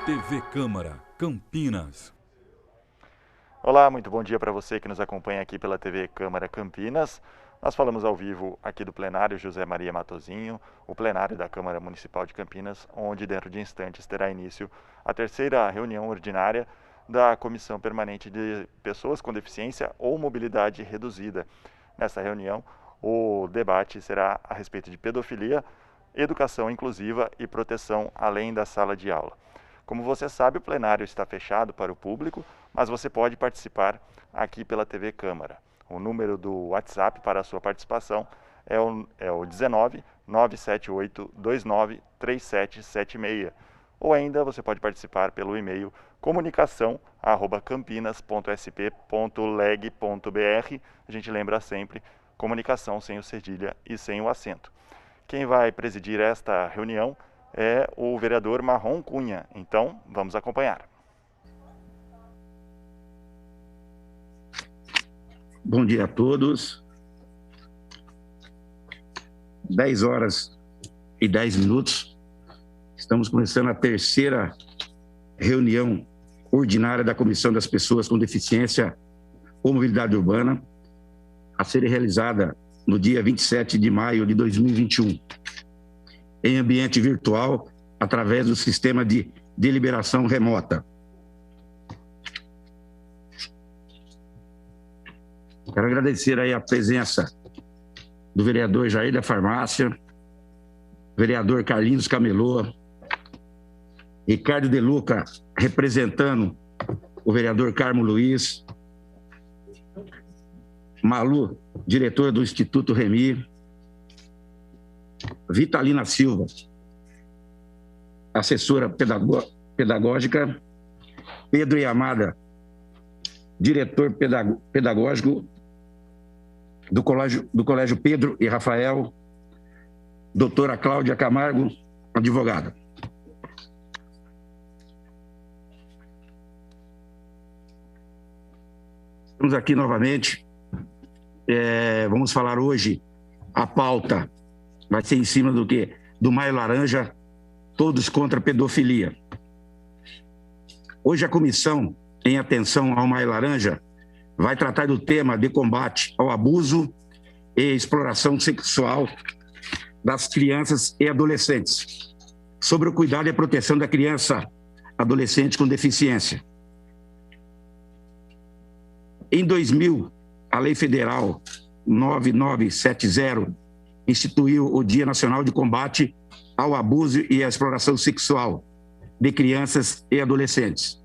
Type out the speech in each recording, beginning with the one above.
TV Câmara, Campinas. Olá, muito bom dia para você que nos acompanha aqui pela TV Câmara Campinas. Nós falamos ao vivo aqui do plenário José Maria Matosinho, o plenário da Câmara Municipal de Campinas, onde dentro de instantes terá início a terceira reunião ordinária da Comissão Permanente de Pessoas com Deficiência ou Mobilidade Reduzida. Nessa reunião, o debate será a respeito de pedofilia, educação inclusiva e proteção além da sala de aula. Como você sabe, o plenário está fechado para o público, mas você pode participar aqui pela TV Câmara. O número do WhatsApp para a sua participação é o 19 978 29 3776. Ou ainda você pode participar pelo e-mail comunicação@campinas.sp.leg.br. A gente lembra sempre, comunicação sem o cedilha e sem o acento. Quem vai presidir esta reunião é o vereador Marrom Cunha. Então, vamos acompanhar. Bom dia a todos. 10 horas e 10 minutos. Estamos começando a terceira reunião ordinária da Comissão das Pessoas com Deficiência ou Mobilidade Urbana, a ser realizada no dia 27 de maio de 2021, em ambiente virtual, através do sistema de deliberação remota. Quero agradecer aí a presença do vereador Jair da Farmácia, vereador Carlinhos Camelô, Ricardo De Luca, representando o vereador Carmo Luiz, Malu, diretora do Instituto Remi, Vitalina Silva, assessora pedagógica, Pedro Yamada, diretor pedagógico do Colégio Pedro e Rafael, doutora Cláudia Camargo, advogada. Estamos aqui novamente. Vamos falar hoje, a pauta vai ser em cima do quê? Do Maio Laranja, todos contra a pedofilia. Hoje a comissão, em atenção ao Maio Laranja, vai tratar do tema de combate ao abuso e exploração sexual das crianças e adolescentes, sobre o cuidado e a proteção da criança adolescente com deficiência. Em 2000, a Lei Federal 9970 instituiu o Dia Nacional de Combate ao Abuso e à Exploração Sexual de Crianças e Adolescentes.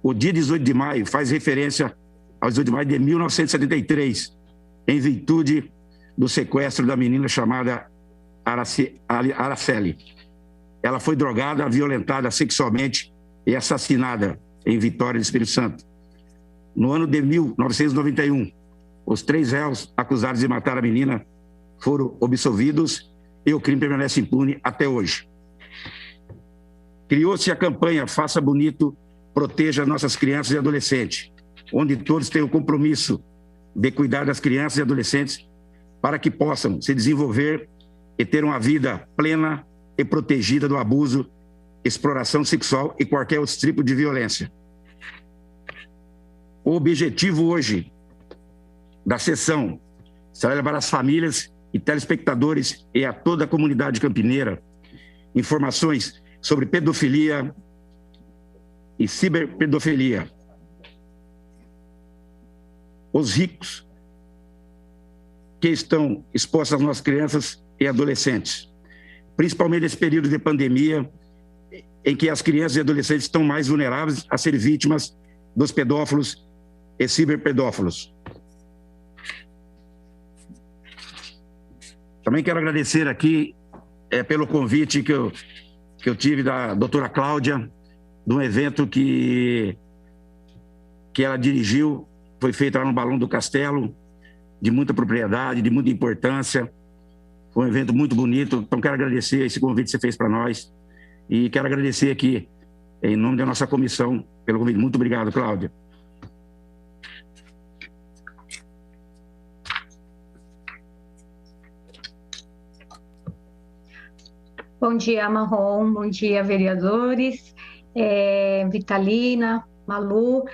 O dia 18 de maio faz referência ao 18 de maio de 1973, em virtude do sequestro da menina chamada Araceli. Ela foi drogada, violentada sexualmente e assassinada em Vitória do Espírito Santo. No ano de 1991, os 3 réus acusados de matar a menina foram absolvidos e o crime permanece impune até hoje. Criou-se a campanha Faça Bonito, Proteja Nossas Crianças e Adolescentes, onde todos têm o compromisso de cuidar das crianças e adolescentes para que possam se desenvolver e ter uma vida plena e protegida do abuso, exploração sexual e qualquer outro tipo de violência. O objetivo hoje da sessão será levar às famílias e telespectadores e a toda a comunidade campineira informações sobre pedofilia e ciberpedofilia. Os riscos que estão expostos às nossas crianças e adolescentes, principalmente nesse período de pandemia, em que as crianças e adolescentes estão mais vulneráveis a ser vítimas dos pedófilos e ciberpedófilos. Também quero agradecer aqui pelo convite que eu tive da doutora Cláudia, de um evento que ela dirigiu, foi feito lá no Balão do Castelo, de muita propriedade, de muita importância. Foi um evento muito bonito, então quero agradecer esse convite que você fez para nós e quero agradecer aqui, em nome da nossa comissão, pelo convite. Muito obrigado, Cláudia. Bom dia, Marrom. Bom dia, vereadores. Vitalina, Malu,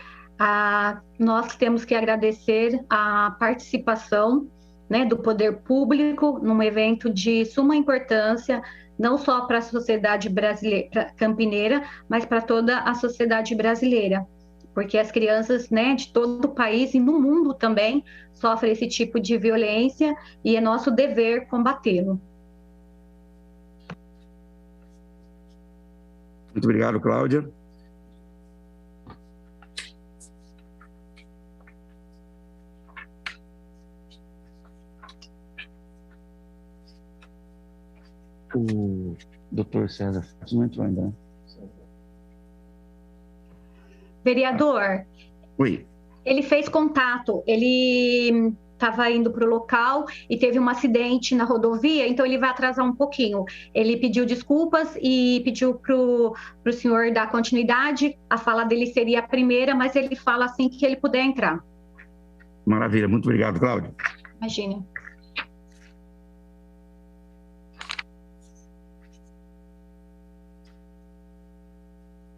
nós temos que agradecer a participação, né, do poder público num evento de suma importância, não só para a sociedade brasileira, campineira, mas para toda a sociedade brasileira, porque as crianças, né, de todo o país e no mundo também sofrem esse tipo de violência e é nosso dever combatê-lo. Muito obrigado, Cláudia. O doutor César não entrou ainda, né? Vereador, Oi. Ele fez contato, ele estava indo para o local e teve um acidente na rodovia, então ele vai atrasar um pouquinho. Ele pediu desculpas e pediu para o senhor dar continuidade. A fala dele seria a primeira, mas ele fala assim que ele puder entrar. Maravilha, muito obrigado, Cláudio. Imagina.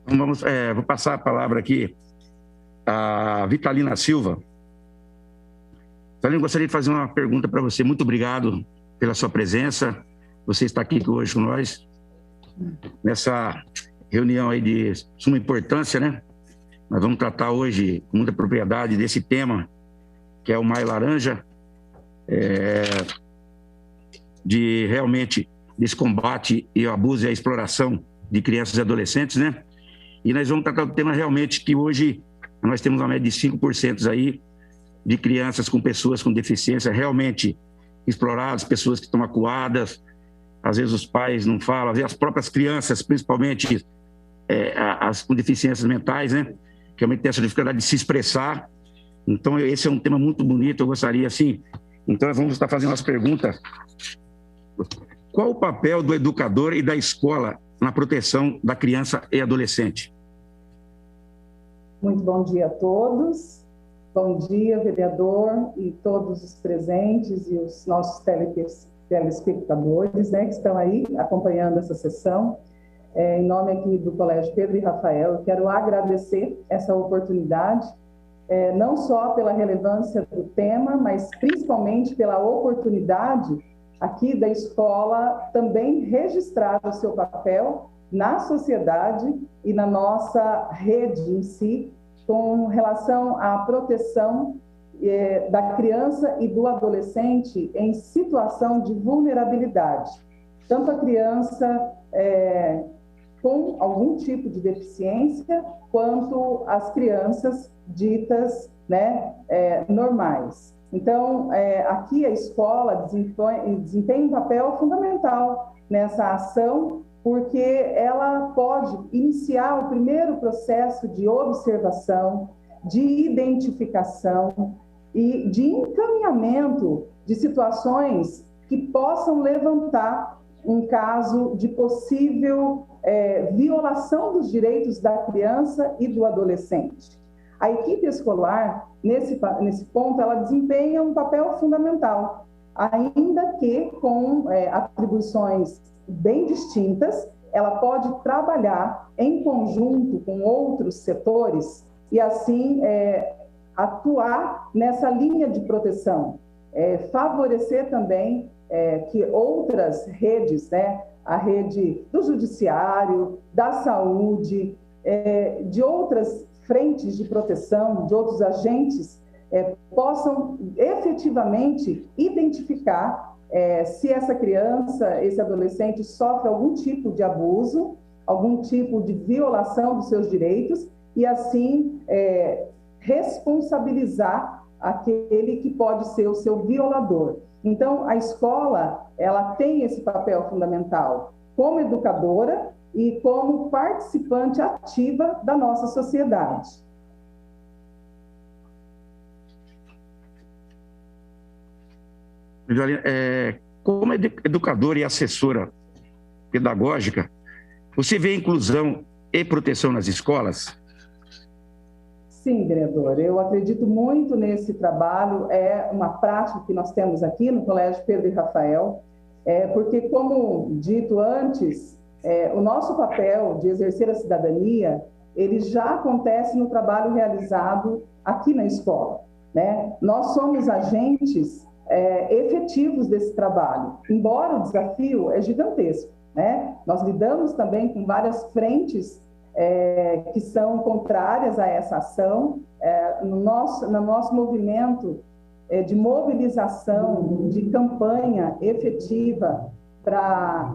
Então vou passar a palavra aqui a Vitalina Silva. Vitalina, gostaria de fazer uma pergunta para você. Muito obrigado pela sua presença. Você está aqui hoje com nós, nessa reunião aí de suma importância, né? Nós vamos tratar hoje com muita propriedade desse tema, que é o Maio Laranja, de realmente desse combate e o abuso e a exploração de crianças e adolescentes, né? E nós vamos tratar do tema realmente que hoje nós temos uma média de 5% aí de crianças com pessoas com deficiência realmente exploradas, pessoas que estão acuadas, às vezes os pais não falam, às vezes as próprias crianças, principalmente as com deficiências mentais, né? Que realmente tem essa dificuldade de se expressar. Então, esse é um tema muito bonito, eu gostaria, assim... Então, nós vamos estar fazendo umas perguntas. Qual o papel do educador e da escola na proteção da criança e adolescente? Muito bom dia a todos. Bom dia, vereador, e todos os presentes e os nossos telespectadores, né, que estão aí acompanhando essa sessão. Em nome aqui do Colégio Pedro e Rafael, eu quero agradecer essa oportunidade, não só pela relevância do tema, mas principalmente pela oportunidade aqui da escola também registrar o seu papel na sociedade e na nossa rede em si, com relação à proteção da criança e do adolescente em situação de vulnerabilidade. Tanto a criança com algum tipo de deficiência, quanto as crianças ditas, né, normais. Então, aqui a escola desempenha um papel fundamental nessa ação, porque ela pode iniciar o primeiro processo de observação, de identificação e de encaminhamento de situações que possam levantar um caso de possível violação dos direitos da criança e do adolescente. A equipe escolar, nesse ponto, ela desempenha um papel fundamental, ainda que com atribuições bem distintas, ela pode trabalhar em conjunto com outros setores e, assim, atuar nessa linha de proteção, favorecer também que outras redes, né, a rede do judiciário, da saúde, de outras frentes de proteção, de outros agentes, possam efetivamente identificar se essa criança, esse adolescente sofre algum tipo de abuso, algum tipo de violação dos seus direitos e, assim, responsabilizar aquele que pode ser o seu violador. Então, a escola, ela tem esse papel fundamental como educadora e como participante ativa da nossa sociedade. Como educadora e assessora pedagógica, você vê inclusão e proteção nas escolas? Sim, vereador, eu acredito muito nesse trabalho, é uma prática que nós temos aqui no Colégio Pedro e Rafael, porque, como dito antes, o nosso papel de exercer a cidadania, ele já acontece no trabalho realizado aqui na escola, né? Nós somos agentes efetivos desse trabalho, embora o desafio é gigantesco, né? Nós lidamos também com várias frentes que são contrárias a essa ação. No nosso movimento de mobilização, de campanha efetiva para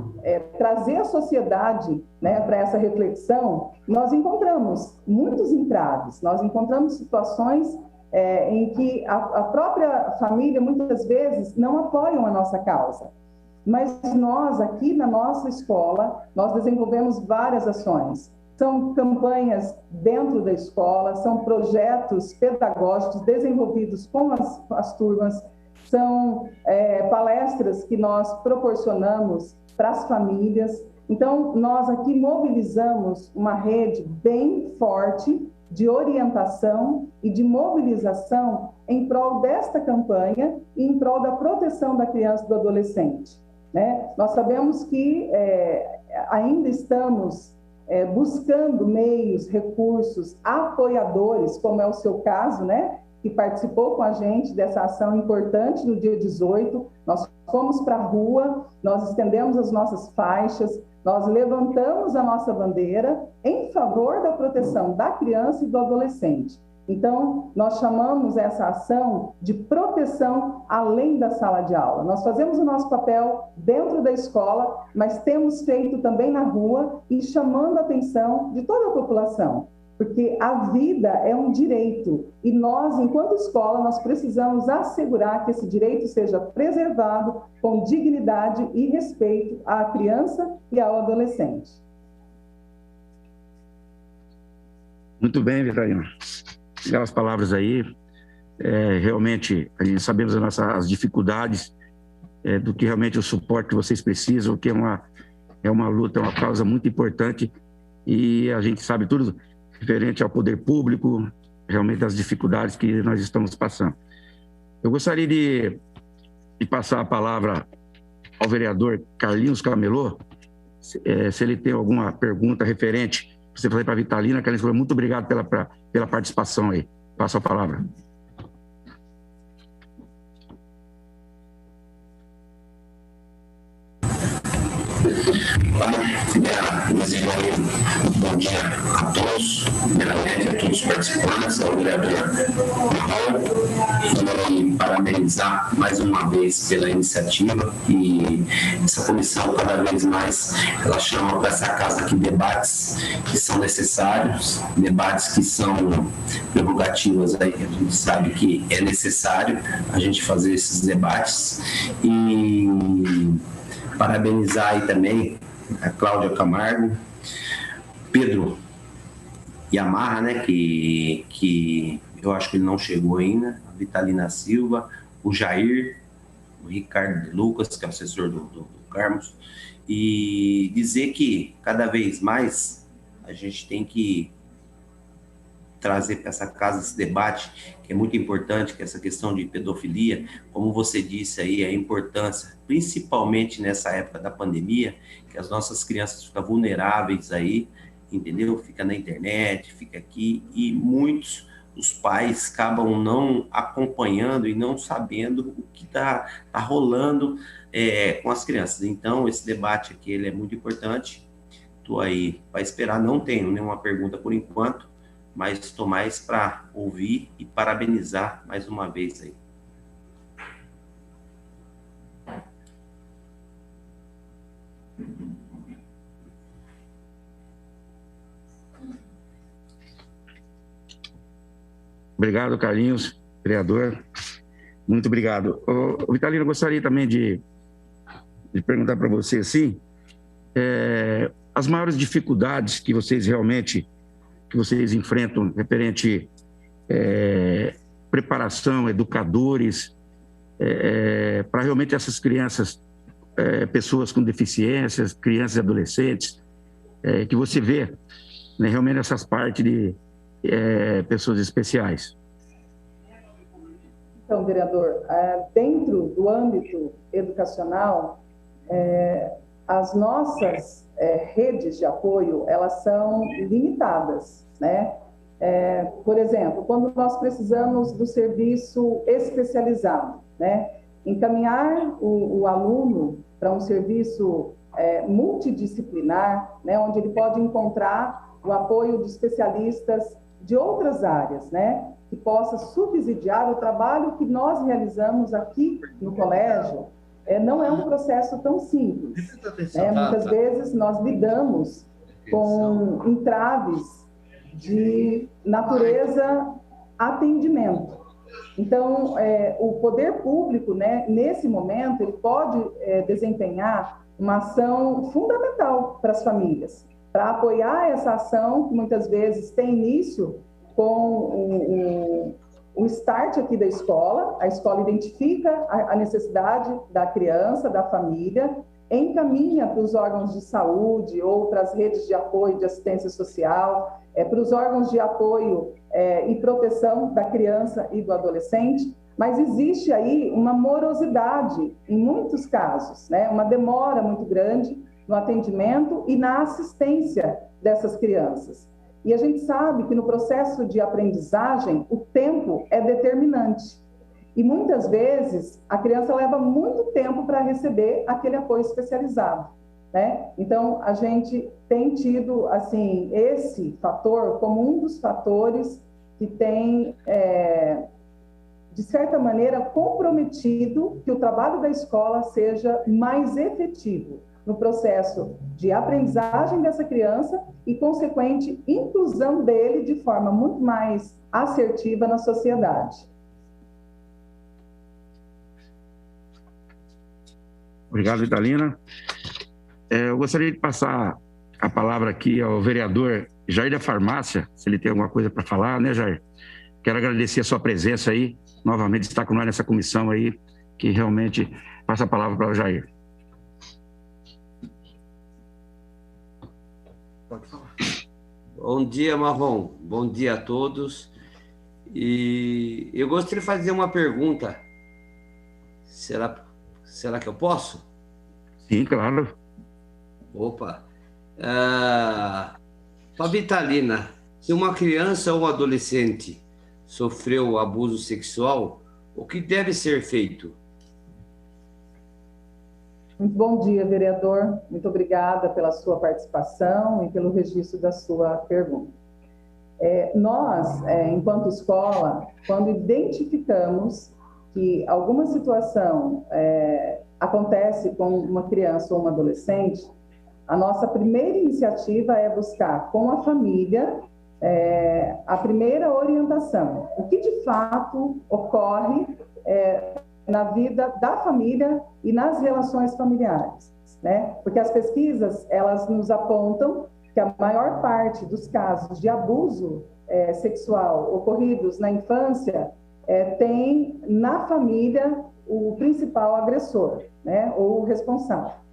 trazer a sociedade, né, para essa reflexão, nós encontramos muitos entraves, nós encontramos situações em que a própria família, muitas vezes, não apoiam a nossa causa. Mas nós, aqui na nossa escola, nós desenvolvemos várias ações. São campanhas dentro da escola, são projetos pedagógicos desenvolvidos com as turmas, são palestras que nós proporcionamos para as famílias. Então, nós aqui mobilizamos uma rede bem forte de orientação e de mobilização em prol desta campanha e em prol da proteção da criança e do adolescente, né? Nós sabemos que ainda estamos buscando meios, recursos, apoiadores, como é o seu caso, né? Que participou com a gente dessa ação importante no dia 18, nós fomos para a rua, nós estendemos as nossas faixas, nós levantamos a nossa bandeira em favor da proteção da criança e do adolescente. Então, nós chamamos essa ação de proteção além da sala de aula. Nós fazemos o nosso papel dentro da escola, mas temos feito também na rua e chamando a atenção de toda a população. Porque a vida é um direito e nós, enquanto escola, nós precisamos assegurar que esse direito seja preservado com dignidade e respeito à criança e ao adolescente. Muito bem, Vitalina. Aquelas palavras aí, realmente, a gente sabemos as dificuldades do que realmente o suporte que vocês precisam, que é uma luta, é uma causa muito importante e a gente sabe tudo referente ao poder público, realmente das dificuldades que nós estamos passando. Eu gostaria de passar a palavra ao vereador Carlinhos Camelô, se ele tem alguma pergunta referente, você fazer para a Vitalina. Carlinhos, muito obrigado pela participação aí. Passo a palavra. Bom dia a todos, primeiramente a todos os participantes, ao vereador Raul, e parabenizar mais uma vez pela iniciativa e essa comissão cada vez mais ela chama para essa casa aqui debates que são necessários, debates que são prerrogativas aí, a gente sabe que é necessário a gente fazer esses debates e parabenizar aí também a Cláudia Camargo, Pedro Yamarra, né, que eu acho que ele não chegou ainda, a Vitalina Silva, o Jair, o Ricardo de Lucas, que é o assessor do Carmos, e dizer que cada vez mais a gente tem que trazer para essa casa esse debate, que é muito importante, que é essa questão de pedofilia, como você disse aí, a importância, principalmente nessa época da pandemia, que as nossas crianças ficam vulneráveis aí, entendeu? Fica na internet, fica aqui, e muitos dos pais acabam não acompanhando e não sabendo o que está rolando com as crianças. Então, esse debate aqui ele é muito importante. Estou aí para esperar, não tenho nenhuma pergunta por enquanto, mas estou mais para ouvir e parabenizar mais uma vez aí. Obrigado, Carlinhos, vereador. Muito obrigado. Vitalina, eu gostaria também de perguntar para você, assim, as maiores dificuldades que vocês enfrentam referente preparação, educadores, para realmente essas crianças, pessoas com deficiências, crianças e adolescentes, que você vê, né, realmente essas partes de pessoas especiais. Então, vereador, dentro do âmbito educacional, as nossas redes de apoio, elas são limitadas, né? Por exemplo, quando nós precisamos do serviço especializado, né? Encaminhar o aluno para um serviço multidisciplinar, né? Onde ele pode encontrar o apoio de especialistas de outras áreas, né? Que possa subsidiar o trabalho que nós realizamos aqui no colégio, não é um processo tão simples. Muitas vezes nós lidamos com entraves de natureza atendimento. Então, o poder público, né, nesse momento, ele pode desempenhar uma ação fundamental para as famílias, para apoiar essa ação que muitas vezes tem início com o start aqui da escola. A escola identifica a necessidade da criança, da família, encaminha para os órgãos de saúde ou para as redes de apoio de assistência social, para os órgãos de apoio e proteção da criança e do adolescente, mas existe aí uma morosidade, em muitos casos, né? Uma demora muito grande no atendimento e na assistência dessas crianças. E a gente sabe que no processo de aprendizagem, o tempo é determinante. E muitas vezes a criança leva muito tempo para receber aquele apoio especializado, né? Então, a gente tem tido, assim, esse fator como um dos fatores que tem, de certa maneira, comprometido que o trabalho da escola seja mais efetivo no processo de aprendizagem dessa criança e consequente inclusão dele de forma muito mais assertiva na sociedade. Obrigado, Vitalina. Eu gostaria de passar a palavra aqui ao vereador Jair da Farmácia, se ele tem alguma coisa para falar, né, Jair? Quero agradecer a sua presença aí, novamente estar com nós nessa comissão aí, que realmente passa a palavra para o Jair. Pode falar. Bom dia, Marrom. Bom dia a todos. E eu gostaria de fazer uma pergunta. Será que eu posso? Sim, claro. Opa. Para Vitalina, se uma criança ou adolescente sofreu abuso sexual, o que deve ser feito? Muito bom dia, vereador. Muito obrigada pela sua participação e pelo registro da sua pergunta. Nós, enquanto escola, quando identificamos que alguma situação acontece com uma criança ou um adolescente, a nossa primeira iniciativa é buscar com a família a primeira orientação. O que de fato ocorre na vida da família e nas relações familiares, né? Porque as pesquisas, elas nos apontam que a maior parte dos casos de abuso sexual ocorridos na infância tem na família o principal agressor, né? Ou o responsável.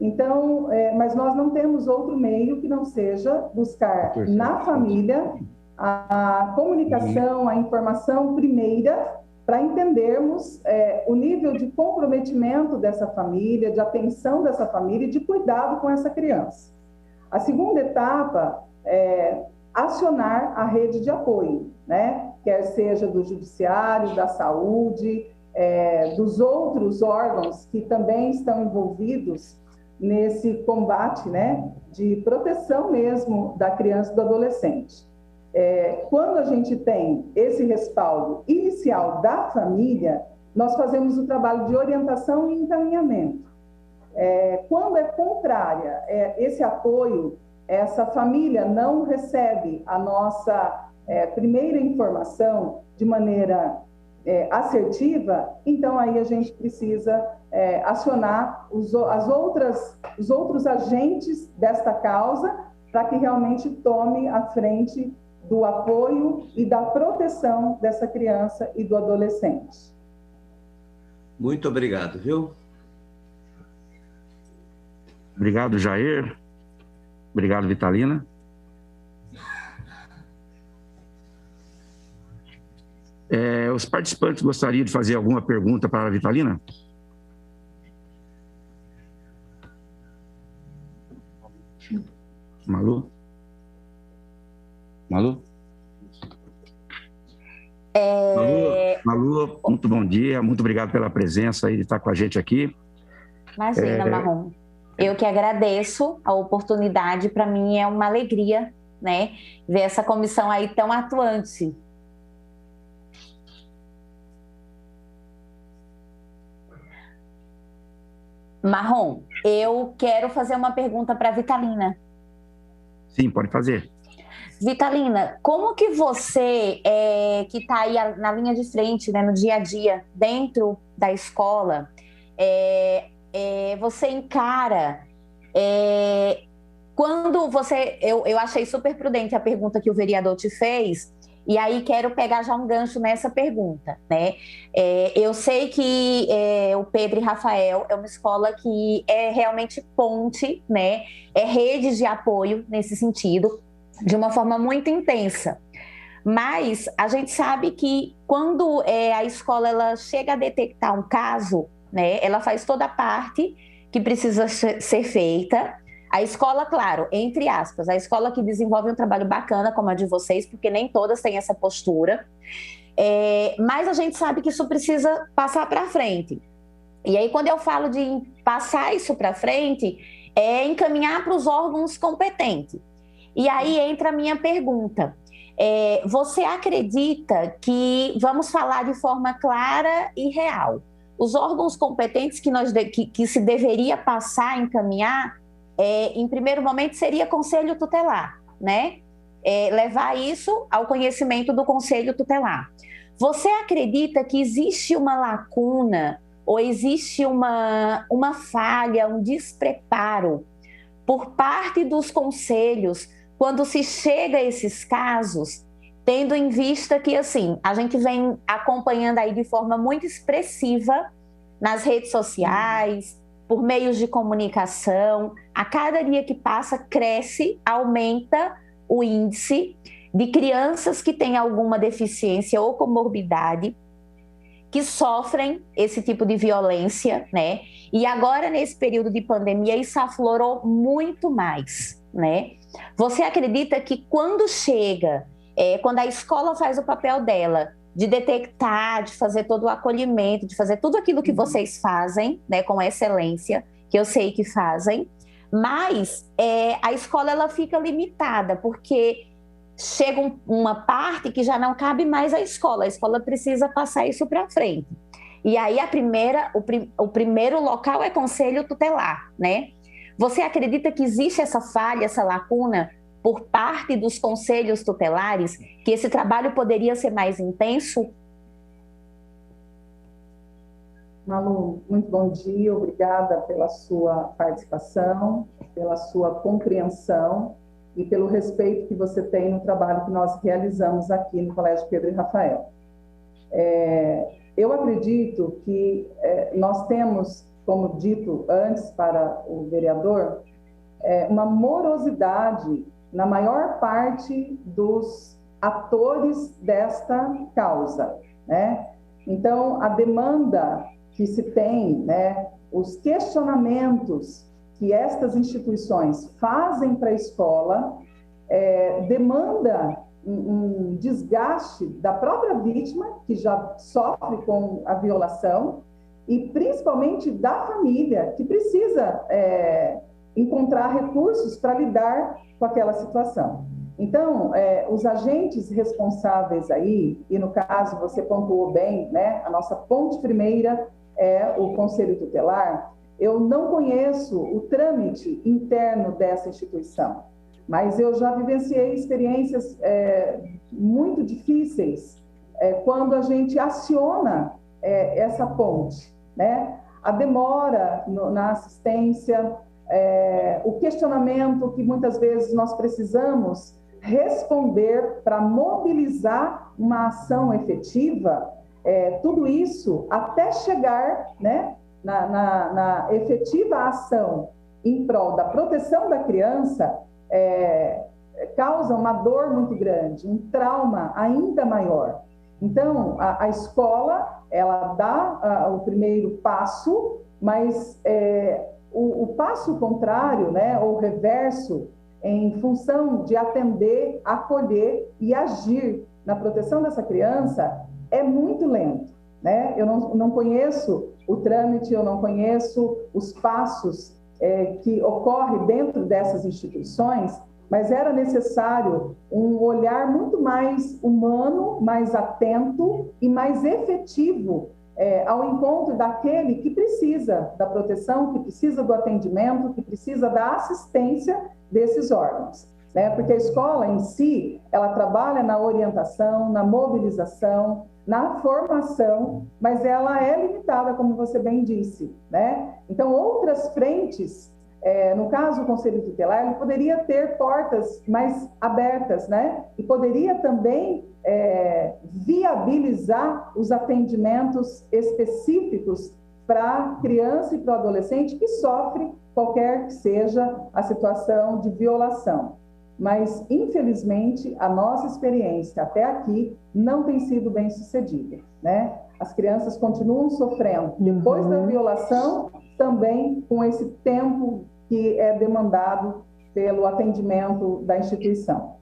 Então, mas nós não temos outro meio que não seja buscar na família a comunicação, a informação primeira, para entendermos o nível de comprometimento dessa família, de atenção dessa família e de cuidado com essa criança. A segunda etapa é acionar a rede de apoio, né? Quer seja do judiciário, da saúde, dos outros órgãos que também estão envolvidos nesse combate, né, de proteção mesmo da criança e do adolescente. Quando a gente tem esse respaldo inicial da família, nós fazemos o trabalho de orientação e encaminhamento. Quando é contrária, esse apoio, essa família não recebe a nossa primeira informação de maneira assertiva, então aí a gente precisa acionar os outros agentes desta causa para que realmente tome a frente do apoio e da proteção dessa criança e do adolescente. Muito obrigado, viu? Obrigado, Jair. Obrigado, Vitalina. Os participantes gostariam de fazer alguma pergunta para a Vitalina? Malu? Malu? Malu, muito bom dia, muito obrigado pela presença e de estar com a gente aqui. Imagina, Marrom. Eu que agradeço a oportunidade, para mim é uma alegria, né, ver essa comissão aí tão atuante. Marrom, eu quero fazer uma pergunta para a Vitalina. Sim, pode fazer. Vitalina, como que você, que está aí na linha de frente, né, no dia a dia, dentro da escola, você encara, quando você... Eu achei super prudente a pergunta que o vereador te fez, e aí quero pegar já um gancho nessa pergunta, né? Eu sei que o Pedro e Rafael é uma escola que é realmente ponte, né? É rede de apoio nesse sentido, de uma forma muito intensa. Mas a gente sabe que quando a escola ela chega a detectar um caso, né? Ela faz toda a parte que precisa ser feita. A escola, claro, entre aspas, a escola que desenvolve um trabalho bacana como a de vocês, porque nem todas têm essa postura, mas a gente sabe que isso precisa passar para frente. E aí, quando eu falo de passar isso para frente, é encaminhar para os órgãos competentes. E aí entra a minha pergunta. Você acredita que, vamos falar de forma clara e real, os órgãos competentes que se deveria passar, encaminhar, em primeiro momento seria Conselho Tutelar, né? Levar isso ao conhecimento do Conselho Tutelar. Você acredita que existe uma lacuna ou existe uma falha, um despreparo por parte dos conselhos quando se chega a esses casos, tendo em vista que, assim, a gente vem acompanhando aí de forma muito expressiva nas redes sociais, por meios de comunicação, a cada dia que passa cresce, aumenta o índice de crianças que têm alguma deficiência ou comorbidade, que sofrem esse tipo de violência, né? E agora, nesse período de pandemia, isso aflorou muito mais, né? Você acredita que quando chega, quando a escola faz o papel dela, de detectar, de fazer todo o acolhimento, de fazer tudo aquilo que vocês fazem, né, com excelência, que eu sei que fazem, mas a escola ela fica limitada, porque chega uma parte que já não cabe mais à escola, a escola precisa passar isso para frente. E aí o primeiro local é Conselho Tutelar, né? Você acredita que existe essa falha, essa lacuna por parte dos conselhos tutelares, que esse trabalho poderia ser mais intenso? Malu, muito bom dia, obrigada pela sua participação, pela sua compreensão e pelo respeito que você tem no trabalho que nós realizamos aqui no Colégio Pedro e Rafael. Eu acredito que nós temos, como dito antes para o vereador, uma morosidade na maior parte dos atores desta causa, né? Então, a demanda que se tem, né, os questionamentos que estas instituições fazem para a escola, demanda um desgaste da própria vítima, que já sofre com a violação, e principalmente da família, que precisa encontrar recursos para lidar com aquela situação. Então, os agentes responsáveis aí, e no caso você pontuou bem, né, a nossa ponte primeira é o Conselho Tutelar. Eu não conheço o trâmite interno dessa instituição, mas eu já vivenciei experiências muito difíceis quando a gente aciona essa ponte, né? A demora na assistência, o questionamento que muitas vezes nós precisamos responder para mobilizar uma ação efetiva, tudo isso até chegar, né, na efetiva ação em prol da proteção da criança, causa uma dor muito grande, um trauma ainda maior. Então, a escola, ela dá o primeiro passo, mas o passo contrário, né, ou reverso, em função de atender, acolher e agir na proteção dessa criança é muito lento, né? Eu não conheço o trâmite, eu não conheço os passos que ocorrem dentro dessas instituições, mas era necessário um olhar muito mais humano, mais atento e mais efetivo ao encontro daquele que precisa da proteção, que precisa do atendimento, que precisa da assistência desses órgãos, né? Porque a escola em si, ela trabalha na orientação, na mobilização, na formação, mas ela é limitada, como você bem disse, né? Então, outras frentes, no caso do Conselho Tutelar, ele poderia ter portas mais abertas, né? E poderia também viabilizar os atendimentos específicos para a criança e para o adolescente que sofre qualquer que seja a situação de violação. Mas, infelizmente, a nossa experiência até aqui não tem sido bem sucedida, né? As crianças continuam sofrendo, depois da violação, também com esse tempo que é demandado pelo atendimento da instituição.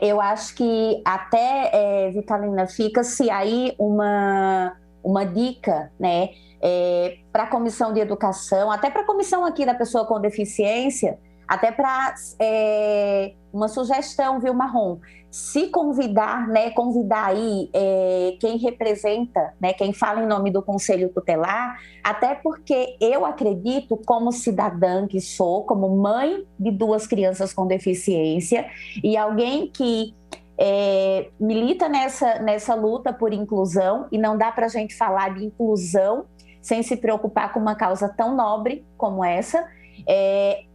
Eu acho que até, Vitalina, fica-se aí uma dica, né, para a Comissão de Educação, até para a comissão aqui da pessoa com deficiência, até para uma sugestão, viu, Marrom? Se convidar, né, convidar aí quem representa, né, quem fala em nome do Conselho Tutelar, até porque eu acredito, como cidadã que sou, como mãe de 2 crianças com deficiência, e alguém que milita nessa luta por inclusão, e não dá para a gente falar de inclusão sem se preocupar com uma causa tão nobre como essa,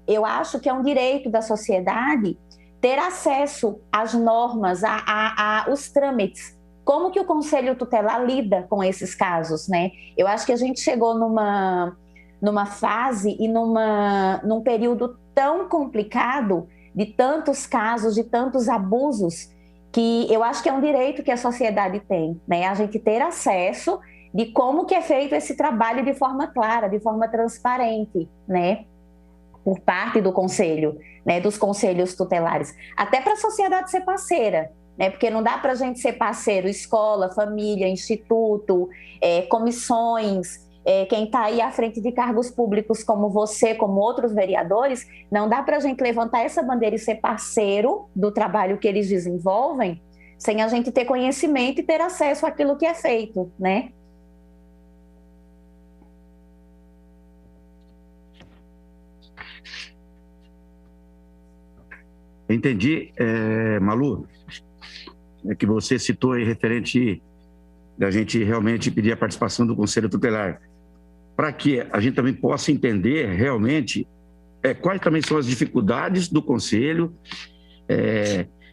eu acho que é um direito da sociedade ter acesso às normas, aos trâmites. Como que o Conselho Tutelar lida com esses casos, né? Eu acho que a gente chegou numa fase e num período tão complicado, de tantos casos, de tantos abusos, que eu acho que é um direito que a sociedade tem, né? A gente ter acesso de como que é feito esse trabalho de forma clara, de forma transparente, né? Por parte do Conselho, né? Dos Conselhos Tutelares. Até para a sociedade ser parceira, né? Porque não dá para a gente ser parceiro, escola, família, instituto, comissões, quem está aí à frente de cargos públicos como você, como outros vereadores, não dá para a gente levantar essa bandeira e ser parceiro do trabalho que eles desenvolvem sem a gente ter conhecimento e ter acesso àquilo que é feito, né? Entendi, Malu, que você citou aí referente da gente realmente pedir a participação do Conselho Tutelar, para que a gente também possa entender realmente quais também são as dificuldades do Conselho,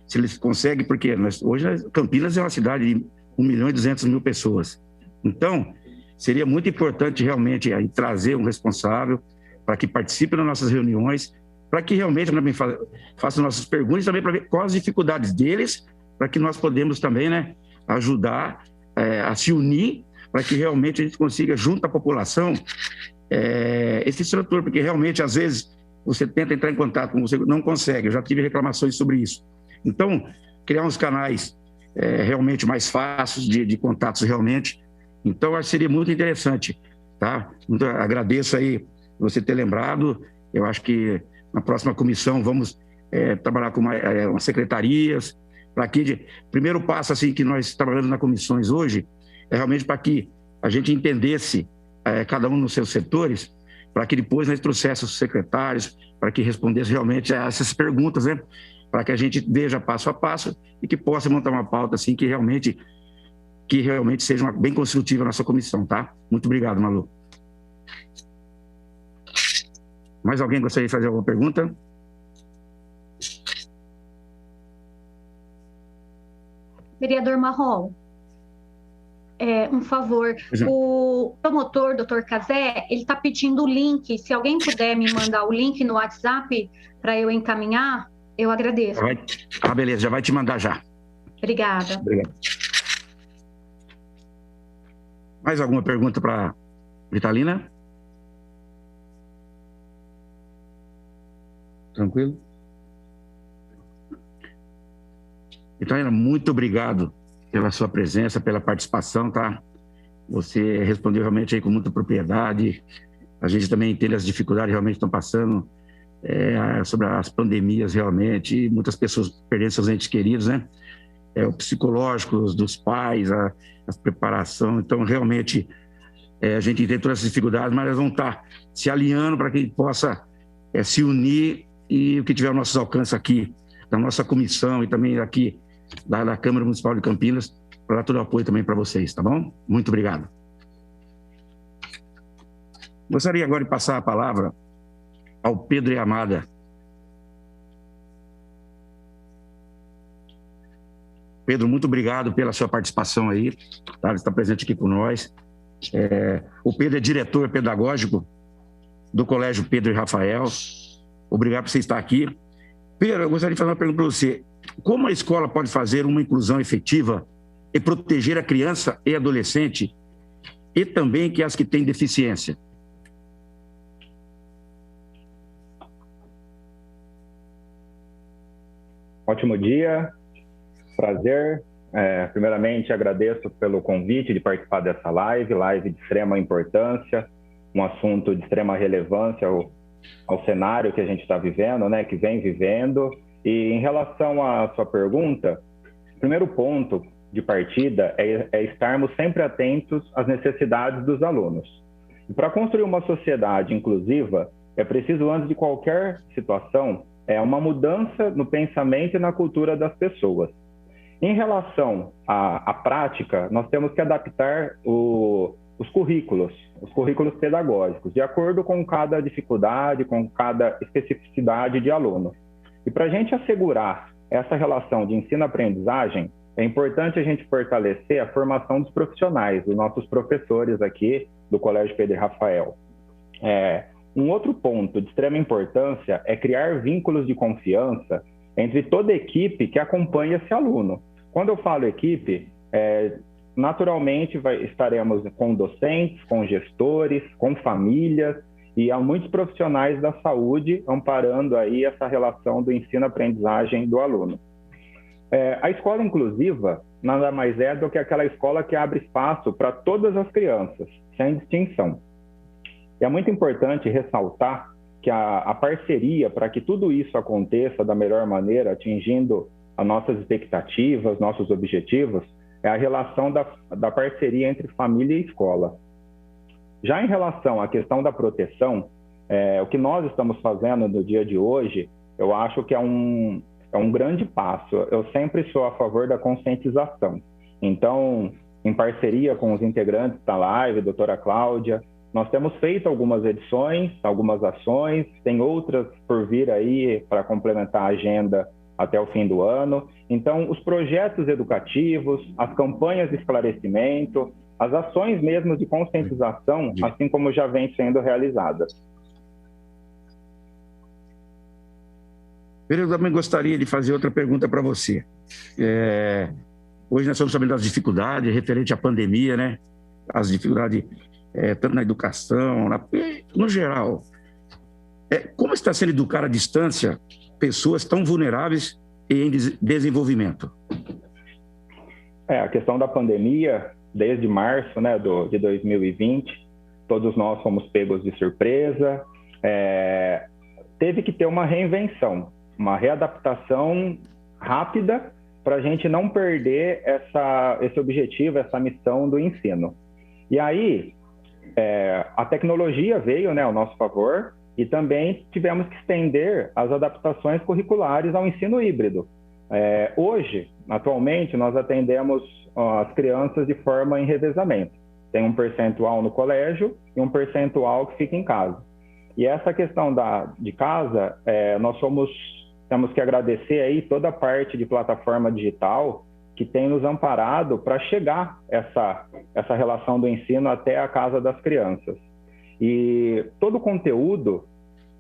se eles conseguem, porque hoje Campinas é uma cidade de 1.200.000 pessoas. Então, seria muito importante realmente aí trazer um responsável para que participe das nossas reuniões, para que realmente também faça nossas perguntas, também para ver quais as dificuldades deles, para que nós podemos também, né, ajudar a se unir, para que realmente a gente consiga, junto à população, esse estrutura, porque realmente, às vezes, você tenta entrar em contato com você, não consegue, eu já tive reclamações sobre isso. Então, criar uns canais realmente mais fáceis de contatos realmente, então, acho que seria muito interessante, tá? Então, agradeço aí você ter lembrado, eu acho que na próxima comissão vamos trabalhar com umas secretarias, para que, primeiro passo assim que nós trabalhamos nas comissões hoje, é realmente para que a gente entendesse cada um nos seus setores, para que depois nós trouxéssemos os secretários, para que respondesse realmente a essas perguntas, né? Para que a gente veja passo a passo e que possa montar uma pauta assim que realmente seja bem construtiva a nossa comissão, tá? Muito obrigado, Malu. Mais alguém gostaria de fazer alguma pergunta? Vereador Marrom, um favor, o promotor, doutor Cazé, ele está pedindo o link, se alguém puder me mandar o link no WhatsApp para eu encaminhar, eu agradeço. Beleza, já vai te mandar já. Obrigada. Obrigado. Mais alguma pergunta para Vitalina? Tranquilo? Então, Ana, muito obrigado pela sua presença, pela participação, tá? Você respondeu realmente aí com muita propriedade. A gente também entende as dificuldades que realmente estão passando sobre as pandemias realmente, muitas pessoas perdendo seus entes queridos, né? O psicológico dos pais, a preparação. Então, realmente, a gente entende todas essas dificuldades, mas elas vão estar se alinhando para que a gente possa se unir e o que tiver ao nosso alcance aqui, da nossa comissão e também aqui da Câmara Municipal de Campinas, para dar todo o apoio também para vocês, tá bom? Muito obrigado. Gostaria agora de passar a palavra ao Pedro Yamada. Pedro, muito obrigado pela sua participação aí, tá? Ele está presente aqui com nós. O Pedro é diretor pedagógico do Colégio Pedro e Rafael. Obrigado por você estar aqui. Pedro, eu gostaria de fazer uma pergunta para você. Como a escola pode fazer uma inclusão efetiva e proteger a criança e adolescente e também que as que têm deficiência? Ótimo dia, prazer. Primeiramente, agradeço pelo convite de participar dessa live de extrema importância, um assunto de extrema relevância ao cenário que a gente está vivendo, né, que vem vivendo. E em relação à sua pergunta, o primeiro ponto de partida é estarmos sempre atentos às necessidades dos alunos. E para construir uma sociedade inclusiva, é preciso, antes de qualquer situação, uma mudança no pensamento e na cultura das pessoas. Em relação à prática, nós temos que adaptar os currículos pedagógicos, de acordo com cada dificuldade, com cada especificidade de aluno. E para a gente assegurar essa relação de ensino-aprendizagem, é importante a gente fortalecer a formação dos profissionais, dos nossos professores aqui do Colégio Pedro e Rafael. Um outro ponto de extrema importância é criar vínculos de confiança entre toda a equipe que acompanha esse aluno. Quando eu falo equipe, naturalmente estaremos com docentes, com gestores, com famílias, e há muitos profissionais da saúde amparando aí essa relação do ensino-aprendizagem do aluno. A escola inclusiva nada mais é do que aquela escola que abre espaço para todas as crianças, sem distinção. E é muito importante ressaltar que a parceria para que tudo isso aconteça da melhor maneira, atingindo as nossas expectativas, nossos objetivos, é a relação da parceria entre família e escola. Já em relação à questão da proteção, o que nós estamos fazendo no dia de hoje, eu acho que é um grande passo. Eu sempre sou a favor da conscientização. Então, em parceria com os integrantes da live, doutora Cláudia, nós temos feito algumas edições, algumas ações, tem outras por vir aí para complementar a agenda até o fim do ano. Então, os projetos educativos, as campanhas de esclarecimento, as ações mesmo de conscientização, assim como já vem sendo realizadas. Eu também gostaria de fazer outra pergunta para você. Hoje nós estamos sabendo das dificuldades referente à pandemia, né? As dificuldades tanto na educação, no geral. Como está sendo educar à distância pessoas tão vulneráveis e em desenvolvimento? A questão da pandemia, desde março, né, de 2020, todos nós fomos pegos de surpresa, teve que ter uma reinvenção, uma readaptação rápida para a gente não perder esse objetivo, essa missão do ensino. E aí, a tecnologia veio, né, ao nosso favor, e também tivemos que estender as adaptações curriculares ao ensino híbrido. Hoje, atualmente, nós atendemos as crianças de forma em revezamento. Tem um percentual no colégio e um percentual que fica em casa. E essa questão de casa, nós temos que agradecer aí toda a parte de plataforma digital que tem nos amparado para chegar essa relação do ensino até a casa das crianças. E todo o conteúdo,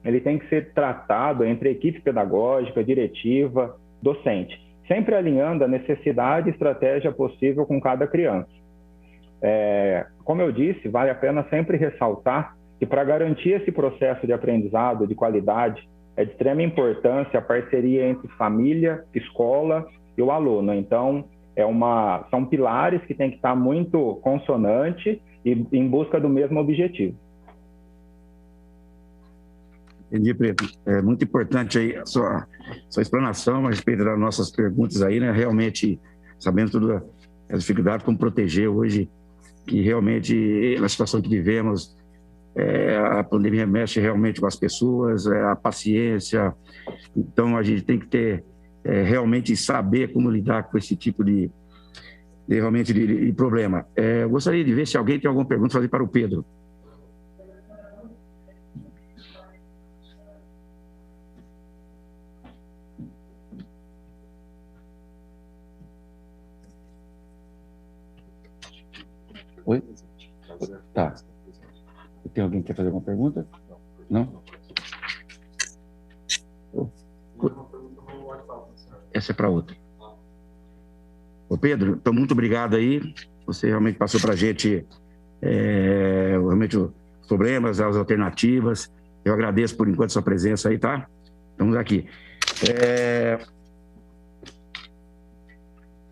ele tem que ser tratado entre equipe pedagógica, diretiva, docente, sempre alinhando a necessidade e estratégia possível com cada criança. Como eu disse, vale a pena sempre ressaltar que para garantir esse processo de aprendizado de qualidade é de extrema importância a parceria entre família, escola e o aluno. Então, são pilares que têm que estar muito consonantes e em busca do mesmo objetivo. Entendi, Pedro. É muito importante aí a sua explanação a respeito das nossas perguntas aí, né? Realmente, sabendo toda a dificuldade, como proteger hoje, que realmente, na situação que vivemos, a pandemia mexe realmente com as pessoas, a paciência. Então, a gente tem que ter, realmente saber como lidar com esse tipo de problema. Eu gostaria de ver se alguém tem alguma pergunta para fazer para o Pedro. Oi? Tá. Tem alguém que quer fazer alguma pergunta? Não? Essa é para outra. Ô Pedro, então, muito obrigado aí. Você realmente passou para a gente realmente os problemas, as alternativas. Eu agradeço por enquanto a sua presença aí, tá? Estamos aqui.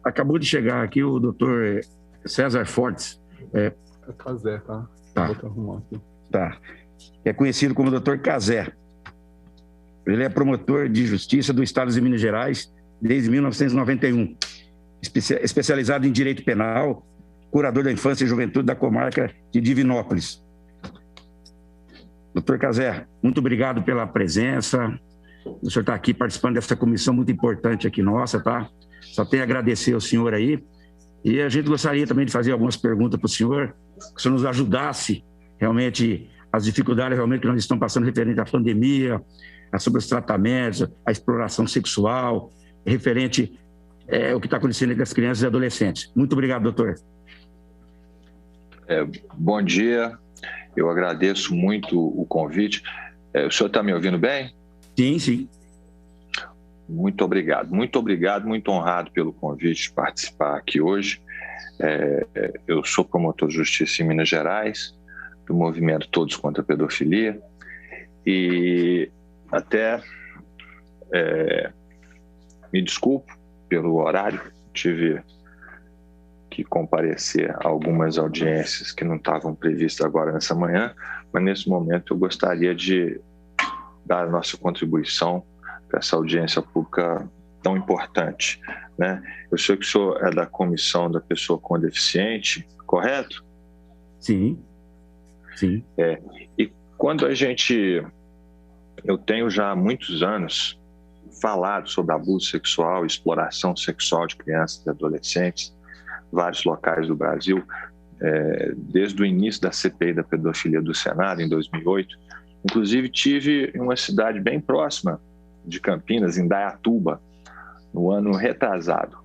Acabou de chegar aqui o doutor César Fortes. É Cazé, tá? Tá. Vou arrumar aqui. Tá. É conhecido como Dr. Cazé. Ele é promotor de justiça do Estado de Minas Gerais desde 1991, especializado em direito penal, curador da infância e juventude da comarca de Divinópolis. Dr. Cazé, muito obrigado pela presença. O senhor está aqui participando dessa comissão muito importante aqui nossa, tá? Só tenho a agradecer ao senhor aí. E a gente gostaria também de fazer algumas perguntas para o senhor, que o senhor nos ajudasse realmente as dificuldades realmente que nós estamos passando referente à pandemia, sobre os tratamentos, a exploração sexual, referente ao que está acontecendo entre as crianças e adolescentes. Muito obrigado, doutor. Bom dia, eu agradeço muito o convite. O senhor está me ouvindo bem? Sim, sim. Muito obrigado, muito honrado pelo convite de participar aqui hoje. Eu sou promotor de justiça em Minas Gerais, do movimento Todos contra a Pedofilia, e até me desculpo pelo horário, tive que comparecer a algumas audiências que não estavam previstas agora nessa manhã, mas nesse momento eu gostaria de dar a nossa contribuição para essa audiência pública tão importante, né? Eu sei que o senhor é da comissão da pessoa com deficiente, correto? Sim, sim. E quando eu tenho já há muitos anos falado sobre abuso sexual, exploração sexual de crianças e adolescentes, em vários locais do Brasil, desde o início da CPI da pedofilia do Senado, em 2008, inclusive tive em uma cidade bem próxima de Campinas, em Dayatuba, no ano retrasado.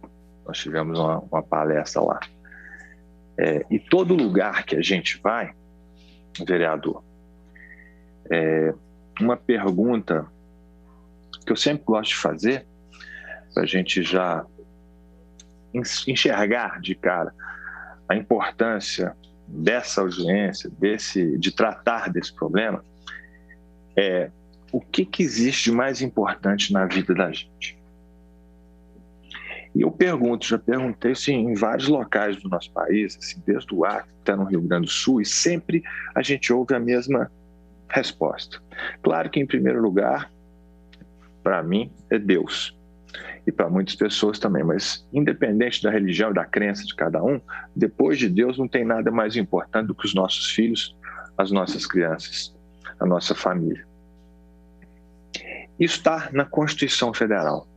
Nós tivemos uma palestra lá. E todo lugar que a gente vai, vereador, uma pergunta que eu sempre gosto de fazer, para a gente já enxergar de cara a importância dessa audiência, de tratar desse problema, o que existe de mais importante na vida da gente? E eu já perguntei assim, em vários locais do nosso país, assim, desde o Acre até no Rio Grande do Sul, e sempre a gente ouve a mesma resposta. Claro que, em primeiro lugar, para mim, é Deus. E para muitas pessoas também, mas independente da religião e da crença de cada um, depois de Deus não tem nada mais importante do que os nossos filhos, as nossas crianças, a nossa família. Isso está na Constituição Federal.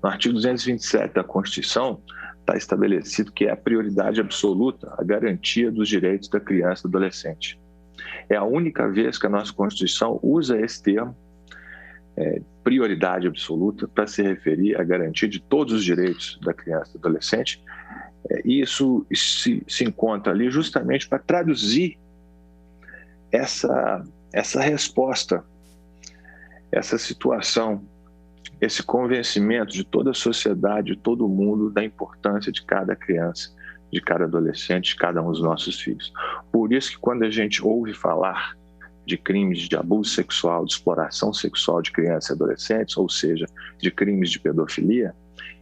No artigo 227 da Constituição está estabelecido que é a prioridade absoluta a garantia dos direitos da criança e do adolescente. É a única vez que a nossa Constituição usa esse termo, prioridade absoluta, para se referir à garantia de todos os direitos da criança e do adolescente. E isso se encontra ali justamente para traduzir essa resposta, essa situação, esse convencimento de toda a sociedade, de todo mundo, da importância de cada criança, de cada adolescente, de cada um dos nossos filhos. Por isso que quando a gente ouve falar de crimes de abuso sexual, de exploração sexual de crianças e adolescentes, ou seja, de crimes de pedofilia,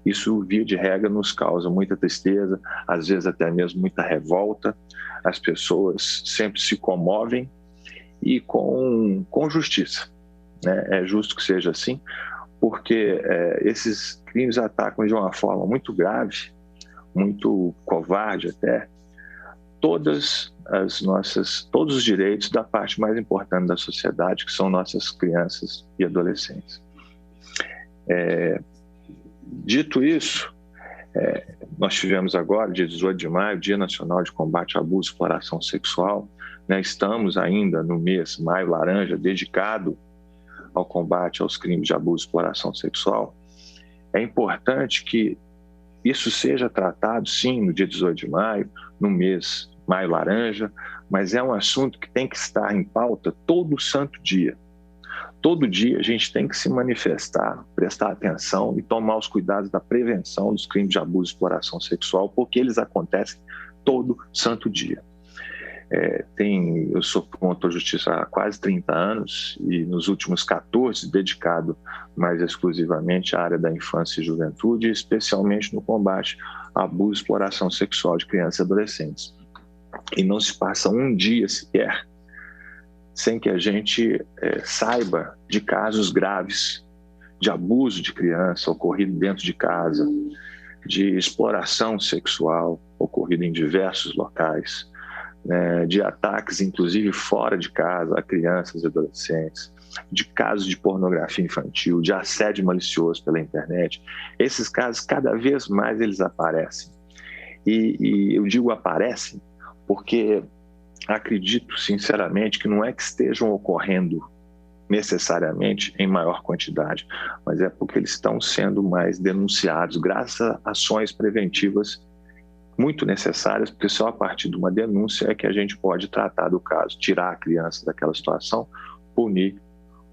isso, via de regra, nos causa muita tristeza, às vezes até mesmo muita revolta. As pessoas sempre se comovem e com justiça, né? É justo que seja assim, porque esses crimes atacam de uma forma muito grave, muito covarde até, todos os direitos da parte mais importante da sociedade, que são nossas crianças e adolescentes. Dito isso, nós tivemos agora, dia 18 de maio, Dia Nacional de Combate ao Abuso e Exploração Sexual, né? Estamos ainda no mês Maio Laranja, dedicado ao combate aos crimes de abuso e exploração sexual. É importante que isso seja tratado, sim, no dia 18 de maio, no mês Maio Laranja, mas é um assunto que tem que estar em pauta todo santo dia. Todo dia a gente tem que se manifestar, prestar atenção e tomar os cuidados da prevenção dos crimes de abuso e exploração sexual, porque eles acontecem todo santo dia. Eu sou promotor de justiça há quase 30 anos e nos últimos 14 dedicado mais exclusivamente à área da infância e juventude, especialmente no combate ao abuso e exploração sexual de crianças e adolescentes. E não se passa um dia sequer sem que a gente saiba de casos graves de abuso de criança ocorrido dentro de casa, de exploração sexual ocorrido em diversos locais, de ataques, inclusive fora de casa, a crianças e adolescentes, de casos de pornografia infantil, de assédio malicioso pela internet. Esses casos, cada vez mais, eles aparecem. E eu digo aparecem porque acredito, sinceramente, que não é que estejam ocorrendo necessariamente em maior quantidade, mas é porque eles estão sendo mais denunciados, graças a ações preventivas muito necessárias, porque só a partir de uma denúncia é que a gente pode tratar do caso, tirar a criança daquela situação, punir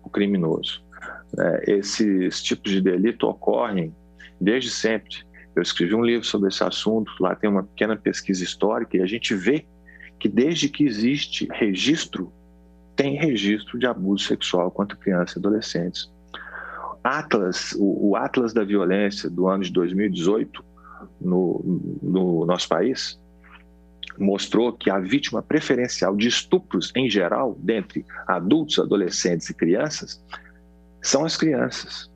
o criminoso. Esses tipos de delito ocorrem desde sempre. Eu escrevi um livro sobre esse assunto, lá tem uma pequena pesquisa histórica e a gente vê que desde que existe registro, tem registro de abuso sexual contra crianças e adolescentes. O Atlas da Violência do ano de 2018, no nosso país, mostrou que a vítima preferencial de estupros em geral, dentre adultos, adolescentes e crianças, são as crianças.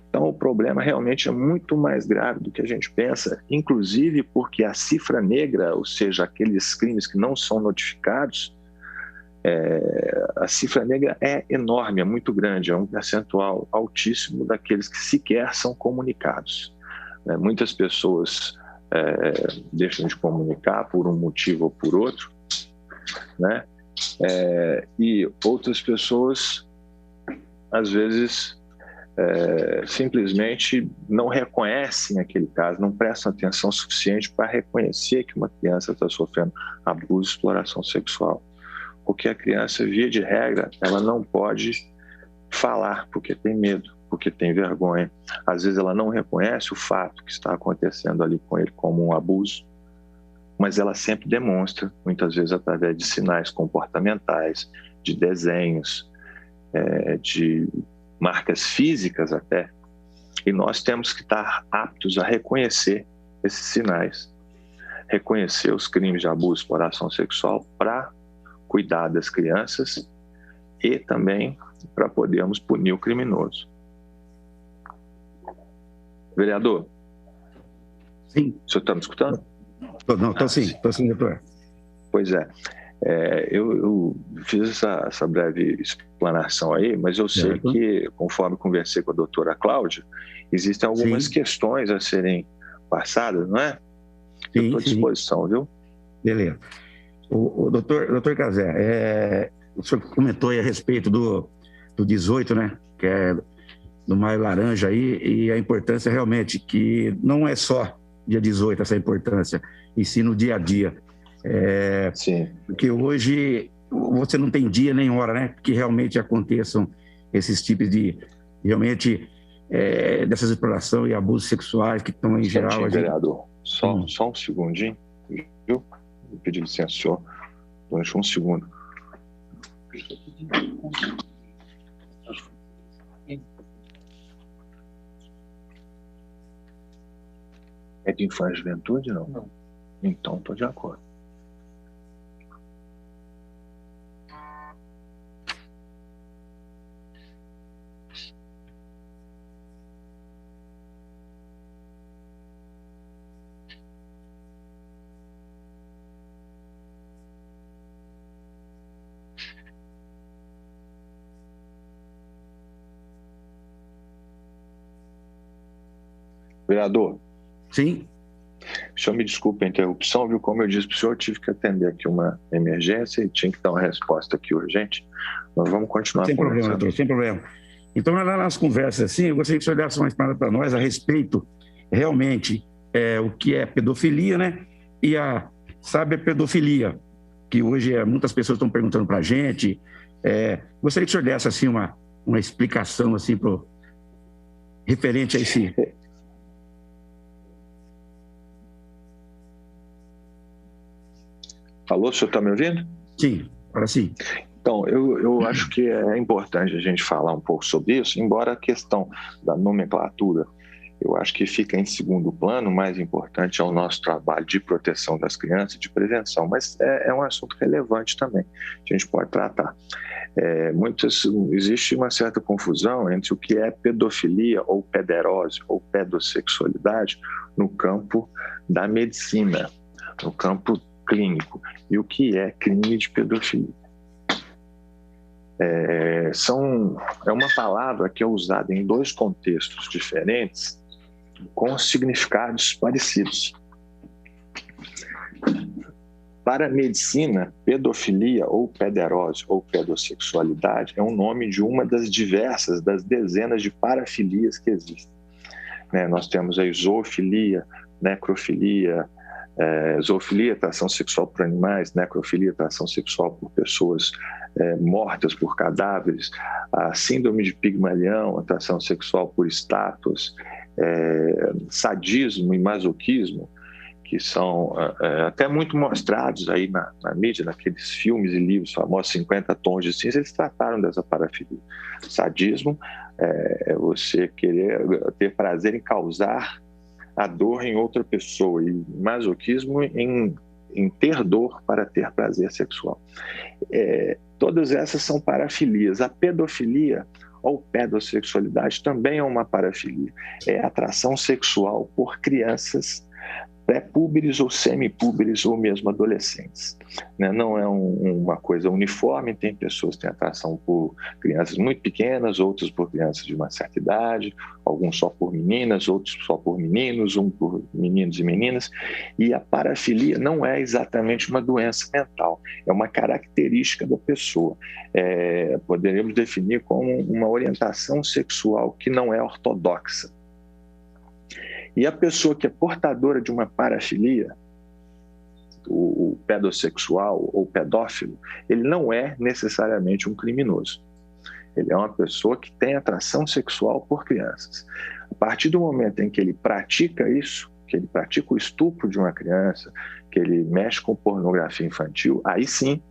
Então o problema realmente é muito mais grave do que a gente pensa, inclusive porque a cifra negra, ou seja, aqueles crimes que não são notificados, a cifra negra é enorme, é muito grande, é um percentual altíssimo daqueles que sequer são comunicados. Muitas pessoas deixam de comunicar por um motivo ou por outro, né? E outras pessoas, às vezes, simplesmente não reconhecem aquele caso, não prestam atenção suficiente para reconhecer que uma criança está sofrendo abuso e exploração sexual. Porque a criança, via de regra, ela não pode falar porque tem medo, porque tem vergonha. Às vezes ela não reconhece o fato que está acontecendo ali com ele como um abuso, mas ela sempre demonstra, muitas vezes através de sinais comportamentais, de desenhos, de marcas físicas até. E nós temos que estar aptos a reconhecer esses sinais, reconhecer os crimes de abuso e exploração sexual para cuidar das crianças e também para podermos punir o criminoso. Vereador? Sim. O senhor está me escutando? Não, estou sim, doutor. Pois é. Eu fiz essa breve explanação aí, mas eu sei que, conforme conversei com a doutora Cláudia, existem algumas questões a serem passadas, não é? Eu estou à disposição, viu? Beleza. O doutor Cazé, o senhor comentou aí a respeito do 18, né? Que é do Maio Laranja aí, e a importância realmente que não é só dia 18 essa importância, e sim no dia a dia. Sim. Porque hoje você não tem dia nem hora, né? Que realmente aconteçam esses tipos de, realmente, dessas exploração e abusos sexuais que estão em geral. Vereador, só um segundinho, viu? Vou pedir licença, senhor, durante um segundo. É de infância e juventude, não? Não. Então, estou de acordo. Vereador. Sim. O senhor me desculpe a interrupção, viu? Como eu disse para o senhor, eu tive que atender aqui uma emergência e tinha que dar uma resposta aqui urgente. Nós vamos continuar sem conversando. Problema, doutor, sem problema. Então, nas conversas assim, eu gostaria que o senhor desse uma explanada para nós a respeito, realmente, o que é pedofilia, né? E a cyberpedofilia, que hoje muitas pessoas estão perguntando para a gente. Gostaria que o senhor desse, assim, uma explicação, assim, referente a esse... Alô, o senhor está me ouvindo? Sim, agora sim. Então, eu acho que é importante a gente falar um pouco sobre isso, embora a questão da nomenclatura, eu acho que fica em segundo plano. O mais importante é o nosso trabalho de proteção das crianças, de prevenção, mas é um assunto relevante também, que a gente pode tratar. Existe uma certa confusão entre o que é pedofilia ou pederose ou pedossexualidade no campo da medicina, no campo clínico, e o que é crime de pedofilia. É uma palavra que é usada em dois contextos diferentes, com significados parecidos. Para a medicina, pedofilia ou pederose ou pedossexualidade é um nome de uma das dezenas de parafilias que existem. Nós temos a zoofilia, necrofilia, zoofilia, atração sexual por animais, necrofilia, atração sexual por pessoas mortas, por cadáveres, a síndrome de Pigmalião, atração sexual por estátuas, sadismo e masoquismo, que são até muito mostrados aí na mídia, naqueles filmes e livros famosos, 50 Tons de Cinza, eles trataram dessa parafilia. Sadismo é você querer ter prazer em causar a dor em outra pessoa, e masoquismo em ter dor para ter prazer sexual. Todas essas são parafilias. A pedofilia ou pedossexualidade também é uma parafilia. É atração sexual por crianças pré-púberes ou semipúberes ou mesmo adolescentes. Não é uma coisa uniforme, tem pessoas que têm atração por crianças muito pequenas, outras por crianças de uma certa idade, alguns só por meninas, outros só por meninos, um por meninos e meninas, e a parafilia não é exatamente uma doença mental, é uma característica da pessoa. Poderíamos definir como uma orientação sexual que não é ortodoxa. E a pessoa que é portadora de uma parafilia, o pedossexual ou pedófilo, ele não é necessariamente um criminoso. Ele é uma pessoa que tem atração sexual por crianças. A partir do momento em que ele pratica isso, que ele pratica o estupro de uma criança, que ele mexe com pornografia infantil, aí sim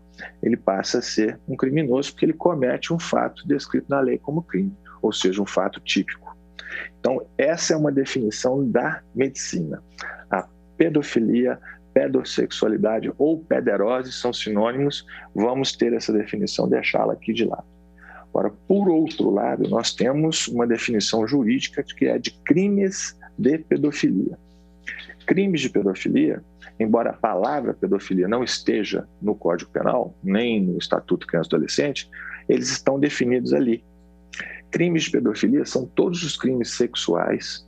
ele passa a ser um criminoso, porque ele comete um fato descrito na lei como crime, ou seja, um fato típico. Então, essa é uma definição da medicina. A pedofilia, pedossexualidade ou pederose são sinônimos, vamos ter essa definição, deixá-la aqui de lado. Agora, por outro lado, nós temos uma definição jurídica que é de crimes de pedofilia. Crimes de pedofilia, embora a palavra pedofilia não esteja no Código Penal, nem no Estatuto Criança e Adolescente, eles estão definidos ali. Crimes de pedofilia são todos os crimes sexuais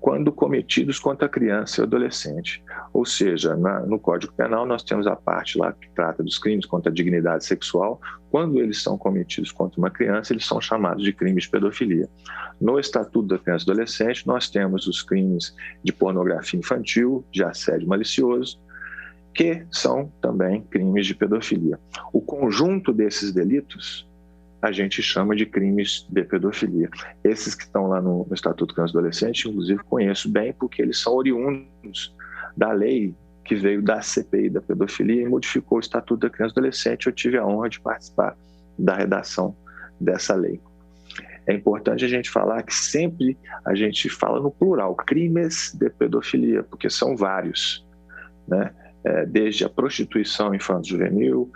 quando cometidos contra criança e adolescente. Ou seja, no Código Penal nós temos a parte lá que trata dos crimes contra a dignidade sexual. Quando eles são cometidos contra uma criança, eles são chamados de crimes de pedofilia. No Estatuto da Criança e Adolescente nós temos os crimes de pornografia infantil, de assédio malicioso, que são também crimes de pedofilia. O conjunto desses delitos a gente chama de crimes de pedofilia. Esses que estão lá no Estatuto Criança e Adolescente, inclusive, conheço bem, porque eles são oriundos da lei que veio da CPI da pedofilia e modificou o Estatuto da Criança e do Adolescente. Eu tive a honra de participar da redação dessa lei. É importante a gente falar que sempre a gente fala no plural, crimes de pedofilia, porque são vários, né? Desde a prostituição infanto-juvenil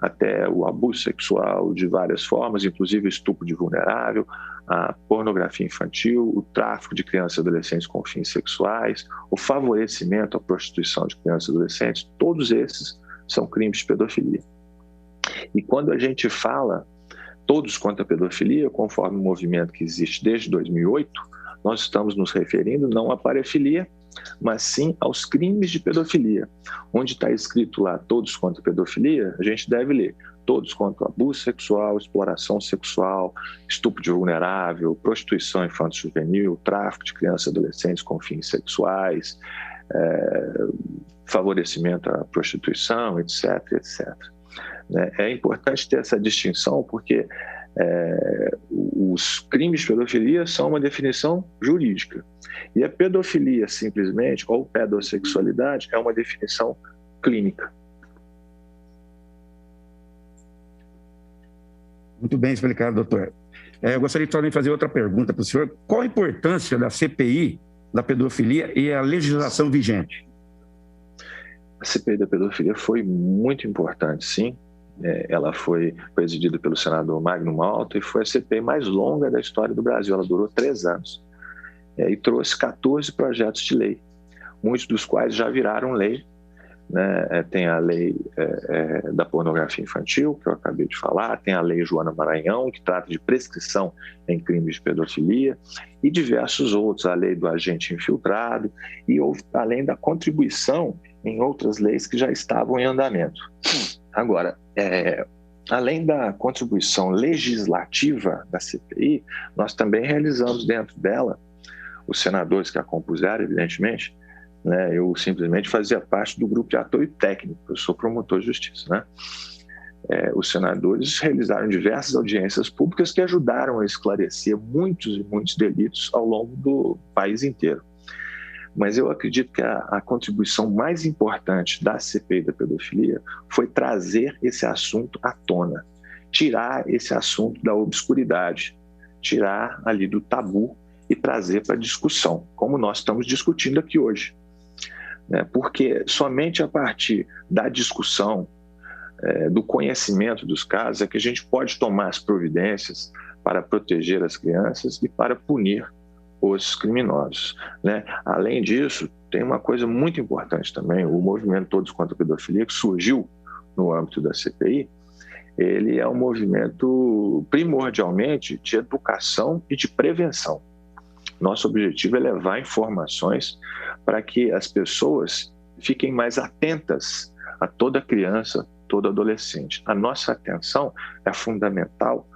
até o abuso sexual de várias formas, inclusive o estupro de vulnerável, a pornografia infantil, o tráfico de crianças e adolescentes com fins sexuais, o favorecimento à prostituição de crianças e adolescentes, todos esses são crimes de pedofilia. E quando a gente fala todos contra a pedofilia, conforme o movimento que existe desde 2008, nós estamos nos referindo não à parafilia, mas sim aos crimes de pedofilia. Onde está escrito lá todos contra a pedofilia, a gente deve ler todos contra o abuso sexual, exploração sexual, estupro de vulnerável, prostituição infanto-juvenil, tráfico de crianças e adolescentes com fins sexuais, favorecimento à prostituição, etc, etc. É importante ter essa distinção porque os crimes de pedofilia são uma definição jurídica e a pedofilia simplesmente, ou pedossexualidade, é uma definição clínica. Muito bem explicado, doutor. Eu gostaria de também fazer outra pergunta para o senhor. Qual a importância da CPI da pedofilia e a legislação vigente? A CPI da pedofilia foi muito importante, sim. Ela foi presidida pelo senador Magno Malta e foi a CPI mais longa da história do Brasil. Ela durou 3 anos e trouxe 14 projetos de lei, muitos dos quais já viraram lei. Tem a lei da pornografia infantil, que eu acabei de falar, tem a lei Joana Maranhão, que trata de prescrição em crimes de pedofilia, e diversos outros, a lei do agente infiltrado, e houve, além da contribuição em outras leis que já estavam em andamento. Agora, além da contribuição legislativa da CPI, nós também realizamos dentro dela, os senadores que a compuseram, evidentemente, eu simplesmente fazia parte do grupo de apoio técnico, eu sou promotor de justiça. Os senadores realizaram diversas audiências públicas que ajudaram a esclarecer muitos e muitos delitos ao longo do país inteiro. Mas eu acredito que a contribuição mais importante da CPI da pedofilia foi trazer esse assunto à tona, tirar esse assunto da obscuridade, tirar ali do tabu e trazer para a discussão, como nós estamos discutindo aqui hoje. Porque somente a partir da discussão, do conhecimento dos casos, é que a gente pode tomar as providências para proteger as crianças e para punir os criminosos. Além disso, tem uma coisa muito importante também, o movimento Todos contra a Pedofilia, que surgiu no âmbito da CPI, ele é um movimento primordialmente de educação e de prevenção. Nosso objetivo é levar informações para que as pessoas fiquem mais atentas a toda criança, todo adolescente. A nossa atenção é fundamental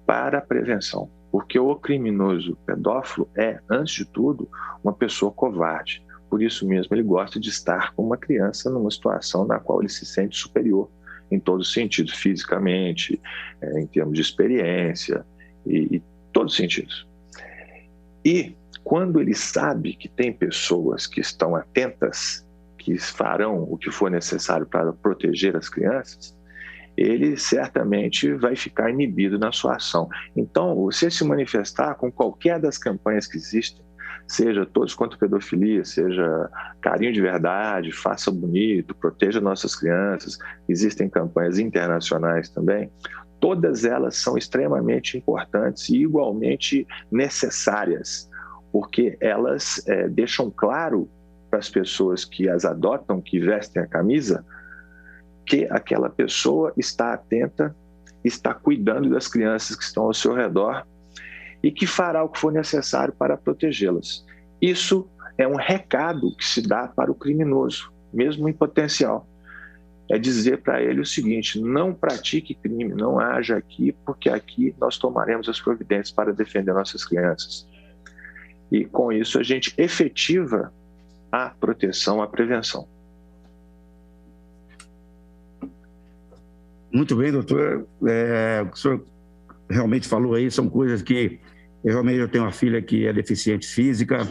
para a prevenção, porque o criminoso pedófilo é, antes de tudo, uma pessoa covarde. Por isso mesmo, ele gosta de estar com uma criança numa situação na qual ele se sente superior em todos os sentidos, fisicamente, em termos de experiência e todos os sentidos. E quando ele sabe que tem pessoas que estão atentas, que farão o que for necessário para proteger as crianças, ele certamente vai ficar inibido na sua ação. Então, você se manifestar com qualquer das campanhas que existem, seja Todos contra a Pedofilia, seja Carinho de Verdade, Faça Bonito, Proteja Nossas Crianças, existem campanhas internacionais também, todas elas são extremamente importantes e igualmente necessárias, porque elas deixam claro para as pessoas que as adotam, que vestem a camisa, que aquela pessoa está atenta, está cuidando das crianças que estão ao seu redor e que fará o que for necessário para protegê-las. Isso é um recado que se dá para o criminoso, mesmo em potencial. É dizer para ele o seguinte: não pratique crime, não haja aqui, porque aqui nós tomaremos as providências para defender nossas crianças. E com isso a gente efetiva a proteção, a prevenção. Muito bem, doutor. O que o senhor realmente falou aí são coisas que eu tenho uma filha que é deficiente física.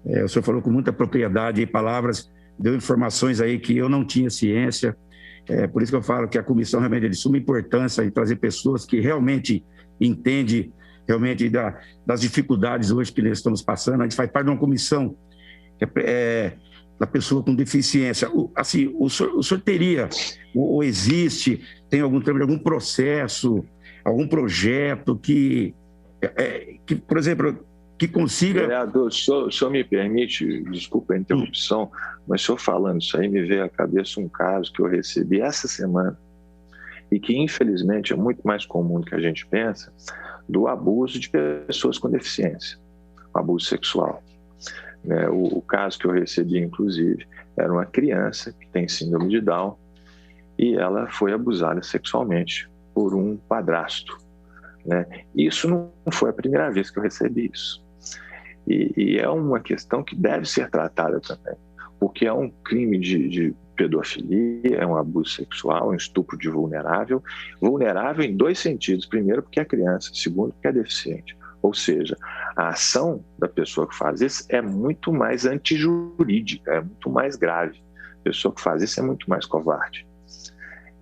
O senhor falou com muita propriedade e palavras deu informações aí que eu não tinha ciência. Por isso que eu falo que a comissão realmente é de suma importância em trazer pessoas que realmente entendem realmente das dificuldades hoje que nós estamos passando. A gente faz parte de uma comissão da pessoa com deficiência. Assim, o senhor teria, ou existe, tem algum processo, algum projeto que por exemplo, que consiga... Vereador, o senhor me permite, desculpa a interrupção, mas o senhor falando isso aí, me veio à cabeça um caso que eu recebi essa semana e que, infelizmente, é muito mais comum do que a gente pensa, do abuso de pessoas com deficiência, abuso sexual. O caso que eu recebi, inclusive, era uma criança que tem síndrome de Down e ela foi abusada sexualmente por um padrasto. Isso não foi a primeira vez que eu recebi isso. E é uma questão que deve ser tratada também, porque é um crime de pedofilia, é um abuso sexual, um estupro de vulnerável em dois sentidos. Primeiro, porque é criança. Segundo, porque é deficiente. Ou seja, a ação da pessoa que faz isso é muito mais antijurídica, é muito mais grave. A pessoa que faz isso é muito mais covarde.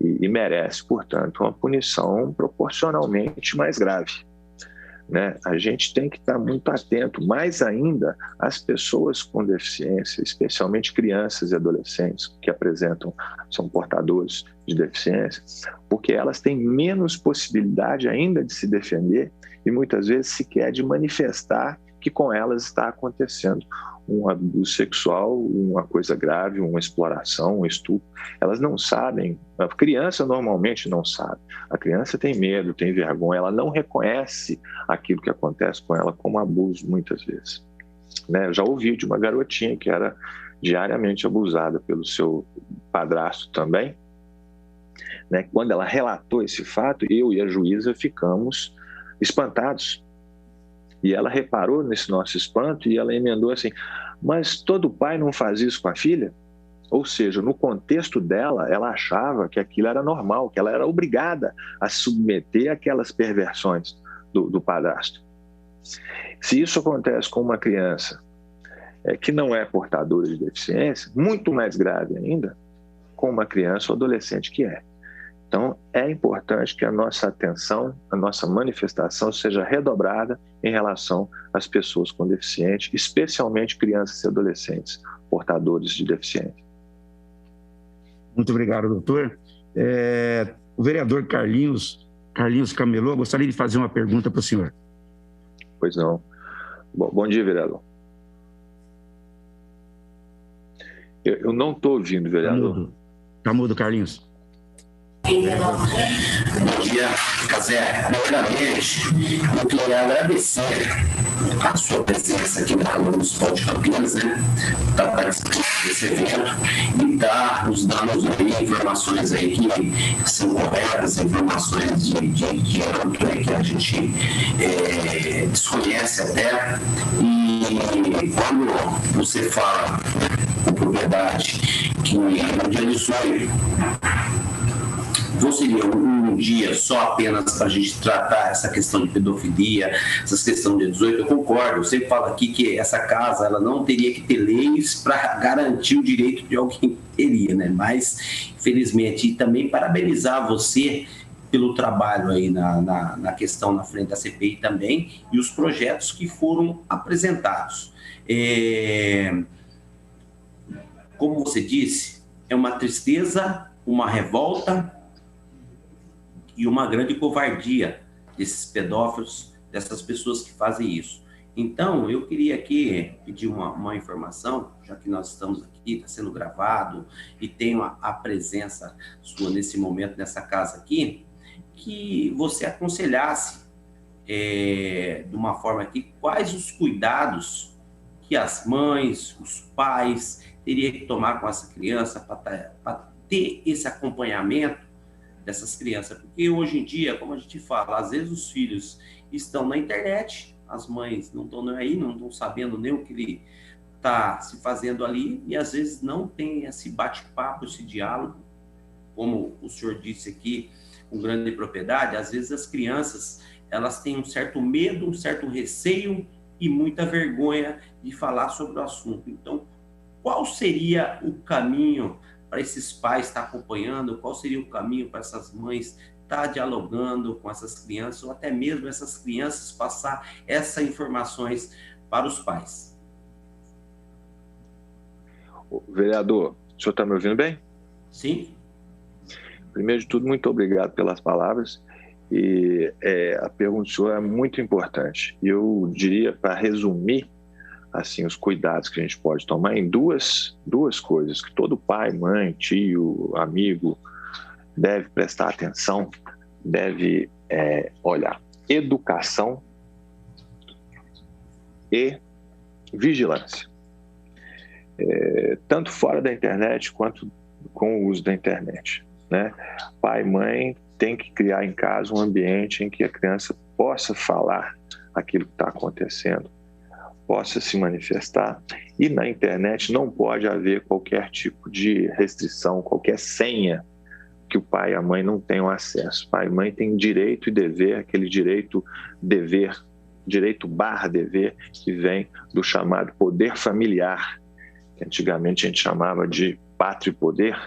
E merece, portanto, uma punição proporcionalmente mais grave. A gente tem que estar muito atento, mais ainda às pessoas com deficiência, especialmente crianças e adolescentes que são portadores de deficiência, porque elas têm menos possibilidade ainda de se defender e muitas vezes sequer de manifestar que com elas está acontecendo um abuso sexual, uma coisa grave, uma exploração, um estupro. Elas não sabem, a criança normalmente não sabe. A criança tem medo, tem vergonha, ela não reconhece aquilo que acontece com ela como abuso muitas vezes. Eu já ouvi de uma garotinha que era diariamente abusada pelo seu padrasto também. Quando ela relatou esse fato, eu e a juíza ficamos espantados. E ela reparou nesse nosso espanto e ela emendou assim: mas todo pai não faz isso com a filha? Ou seja, no contexto dela, ela achava que aquilo era normal, que ela era obrigada a submeter aquelas perversões do padrasto. Se isso acontece com uma criança que não é portadora de deficiência, muito mais grave ainda com uma criança ou adolescente que é. Então, é importante que a nossa atenção, a nossa manifestação seja redobrada em relação às pessoas com deficiência, especialmente crianças e adolescentes portadores de deficiência. Muito obrigado, doutor. O vereador Carlinhos Camelô, gostaria de fazer uma pergunta para o senhor. Pois não. Bom dia, vereador. Eu não estou ouvindo, vereador. Está mudo, Carlinhos. Bom dia, Cazé. Primeiramente, eu queria agradecer a sua presença aqui na Câmara Municipal de Campinas, está participando desse evento e está nos dando aí informações aí que são corretas, informações de âmbito aí que a gente desconhece até. E quando você fala com propriedade que no dia 18 não seria um dia só apenas para a gente tratar essa questão de pedofilia, essa questão de 18, eu concordo, eu sempre falo aqui que essa casa ela não teria que ter leis para garantir o direito de alguém que teria, mas infelizmente, e também parabenizar você pelo trabalho aí na questão na frente da CPI também e os projetos que foram apresentados. Como você disse, é uma tristeza, uma revolta e uma grande covardia desses pedófilos, dessas pessoas que fazem isso. Então, eu queria aqui pedir uma informação, já que nós estamos aqui, está sendo gravado, e tenho a presença sua nesse momento, nessa casa aqui, que você aconselhasse, de uma forma aqui, quais os cuidados que as mães, os pais, teriam que tomar com essa criança para ter esse acompanhamento dessas crianças, porque hoje em dia, como a gente fala, às vezes os filhos estão na internet, as mães não estão aí, não estão sabendo nem o que ele está se fazendo ali, e às vezes não tem esse bate-papo, esse diálogo, como o senhor disse aqui, com grande propriedade, às vezes as crianças, elas têm um certo medo, um certo receio e muita vergonha de falar sobre o assunto. Então, qual seria o caminho para esses pais estar acompanhando? Qual seria o caminho para essas mães estar dialogando com essas crianças, ou até mesmo essas crianças passar essas informações para os pais? Vereador, o senhor está me ouvindo bem? Sim. Primeiro de tudo, muito obrigado pelas palavras. E a pergunta do senhor é muito importante. Eu diria, para resumir assim, os cuidados que a gente pode tomar em duas coisas que todo pai, mãe, tio, amigo deve prestar atenção, deve olhar: educação e vigilância. Tanto fora da internet quanto com o uso da internet, né? Pai e mãe tem que criar em casa um ambiente em que a criança possa falar aquilo que está acontecendo, possa se manifestar, e na internet não pode haver qualquer tipo de restrição, qualquer senha que o pai e a mãe não tenham acesso. Pai e mãe têm direito e dever, aquele direito-dever, direito/dever, que vem do chamado poder familiar, que antigamente a gente chamava de pátrio e poder,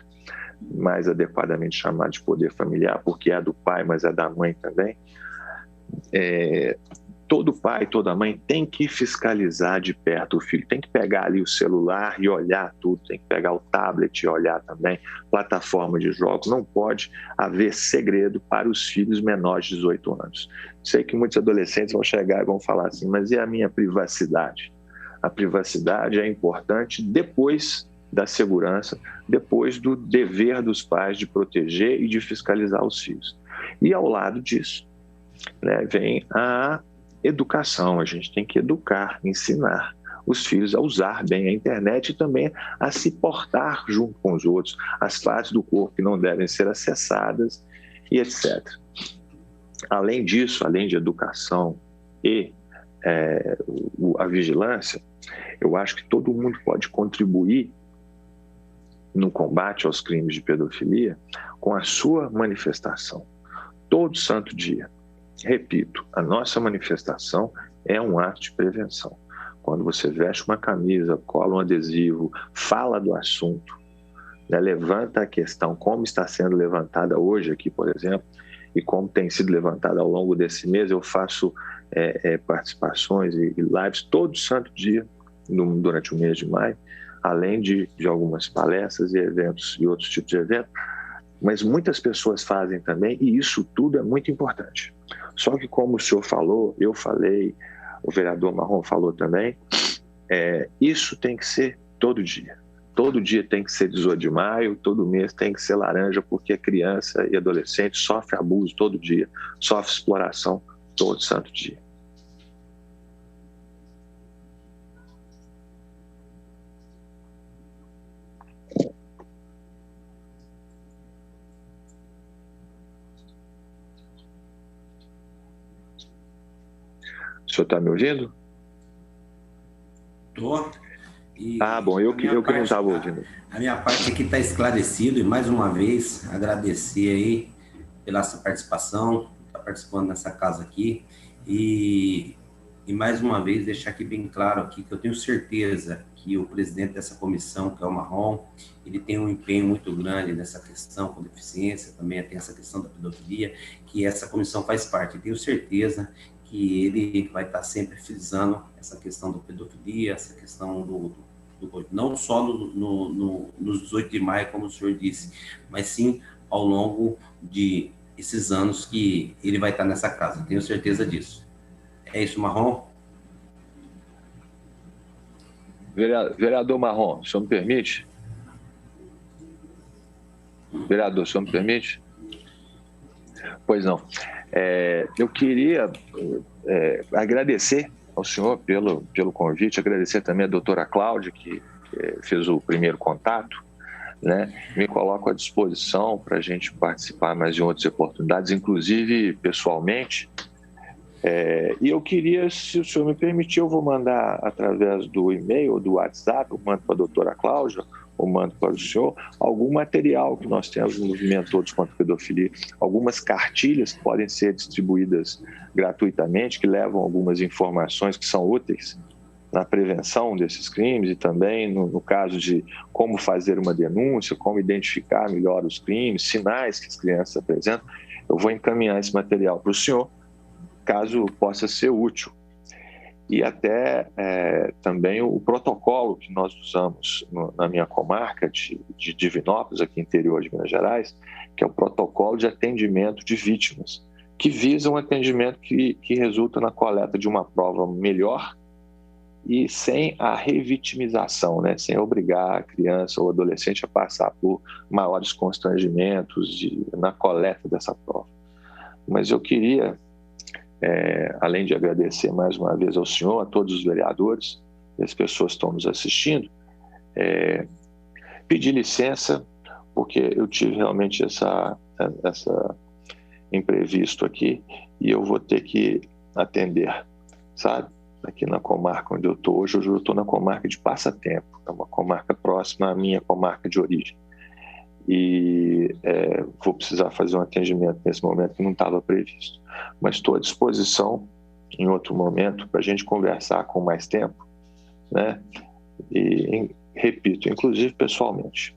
mais adequadamente chamado de poder familiar, porque é do pai, mas é da mãe também. Todo pai, toda mãe tem que fiscalizar de perto o filho, tem que pegar ali o celular e olhar tudo, tem que pegar o tablet e olhar também, plataforma de jogos. Não pode haver segredo para os filhos menores de 18 anos. Sei que muitos adolescentes vão chegar e vão falar assim: mas e a minha privacidade? A privacidade é importante depois da segurança, depois do dever dos pais de proteger e de fiscalizar os filhos. E ao lado disso, né, vem a educação. A gente tem que educar, ensinar os filhos a usar bem a internet e também a se portar junto com os outros, as partes do corpo que não devem ser acessadas e etc. Além disso, além de educação e a vigilância, eu acho que todo mundo pode contribuir no combate aos crimes de pedofilia com a sua manifestação, todo santo dia. Repito, a nossa manifestação é um ato de prevenção. Quando você veste uma camisa, cola um adesivo, fala do assunto, né, levanta a questão, como está sendo levantada hoje aqui, por exemplo, e como tem sido levantada ao longo desse mês. Eu faço participações e lives todo santo dia durante o mês de maio, além de algumas palestras e eventos e outros tipos de eventos, mas muitas pessoas fazem também, e isso tudo é muito importante. Só que, como o senhor falou, eu falei, o vereador Marrom falou também, isso tem que ser todo dia. Todo dia tem que ser 18 de maio, todo mês tem que ser laranja, porque a criança e adolescente sofre abuso todo dia, sofre exploração todo santo dia. O senhor está me ouvindo? Estou. Bom, eu que não estava ouvindo. A minha parte aqui está esclarecido, e mais uma vez agradecer aí pela sua participação, está participando nessa casa aqui, e mais uma vez deixar aqui bem claro aqui que eu tenho certeza que o presidente dessa comissão, que é o Marrom, ele tem um empenho muito grande nessa questão com deficiência, também tem essa questão da pedofilia, que essa comissão faz parte. Eu tenho certeza que ele vai estar sempre frisando essa questão da pedofilia, essa questão não só nos 18 de maio, como o senhor disse, mas sim ao longo de esses anos que ele vai estar nessa casa. Tenho certeza disso. É isso, Marrom? Vereador Marrom, o senhor me permite? Vereador, o senhor me permite? Pois não. Eu queria agradecer ao senhor pelo convite, agradecer também a doutora Cláudia, que fez o primeiro contato, né? Me coloco à disposição para a gente participar mais de outras oportunidades, inclusive pessoalmente. E eu queria, se o senhor me permitir, eu vou mandar através do e-mail ou do WhatsApp, eu mando para a doutora Cláudia, ou mando para o senhor, algum material que nós temos no movimento Todos contra a Pedofilia, algumas cartilhas que podem ser distribuídas gratuitamente, que levam algumas informações que são úteis na prevenção desses crimes e também no caso de como fazer uma denúncia, como identificar melhor os crimes, sinais que as crianças apresentam, eu vou encaminhar esse material para o senhor, caso possa ser útil. E até também o protocolo que nós usamos na minha comarca de Divinópolis, aqui interior de Minas Gerais, que é o protocolo de atendimento de vítimas, que visa um atendimento que resulta na coleta de uma prova melhor e sem a revitimização, né? Sem obrigar a criança ou adolescente a passar por maiores constrangimentos na coleta dessa prova. Mas eu queria, além de agradecer mais uma vez ao senhor, a todos os vereadores e as pessoas que estão nos assistindo, pedir licença, porque eu tive realmente essa imprevisto aqui e eu vou ter que atender, sabe? Aqui na comarca onde eu estou hoje, eu estou na comarca de Passatempo, é uma comarca próxima à minha comarca de origem. E vou precisar fazer um atendimento nesse momento que não estava previsto. Mas estou à disposição em outro momento para a gente conversar com mais tempo, né? E repito, inclusive pessoalmente.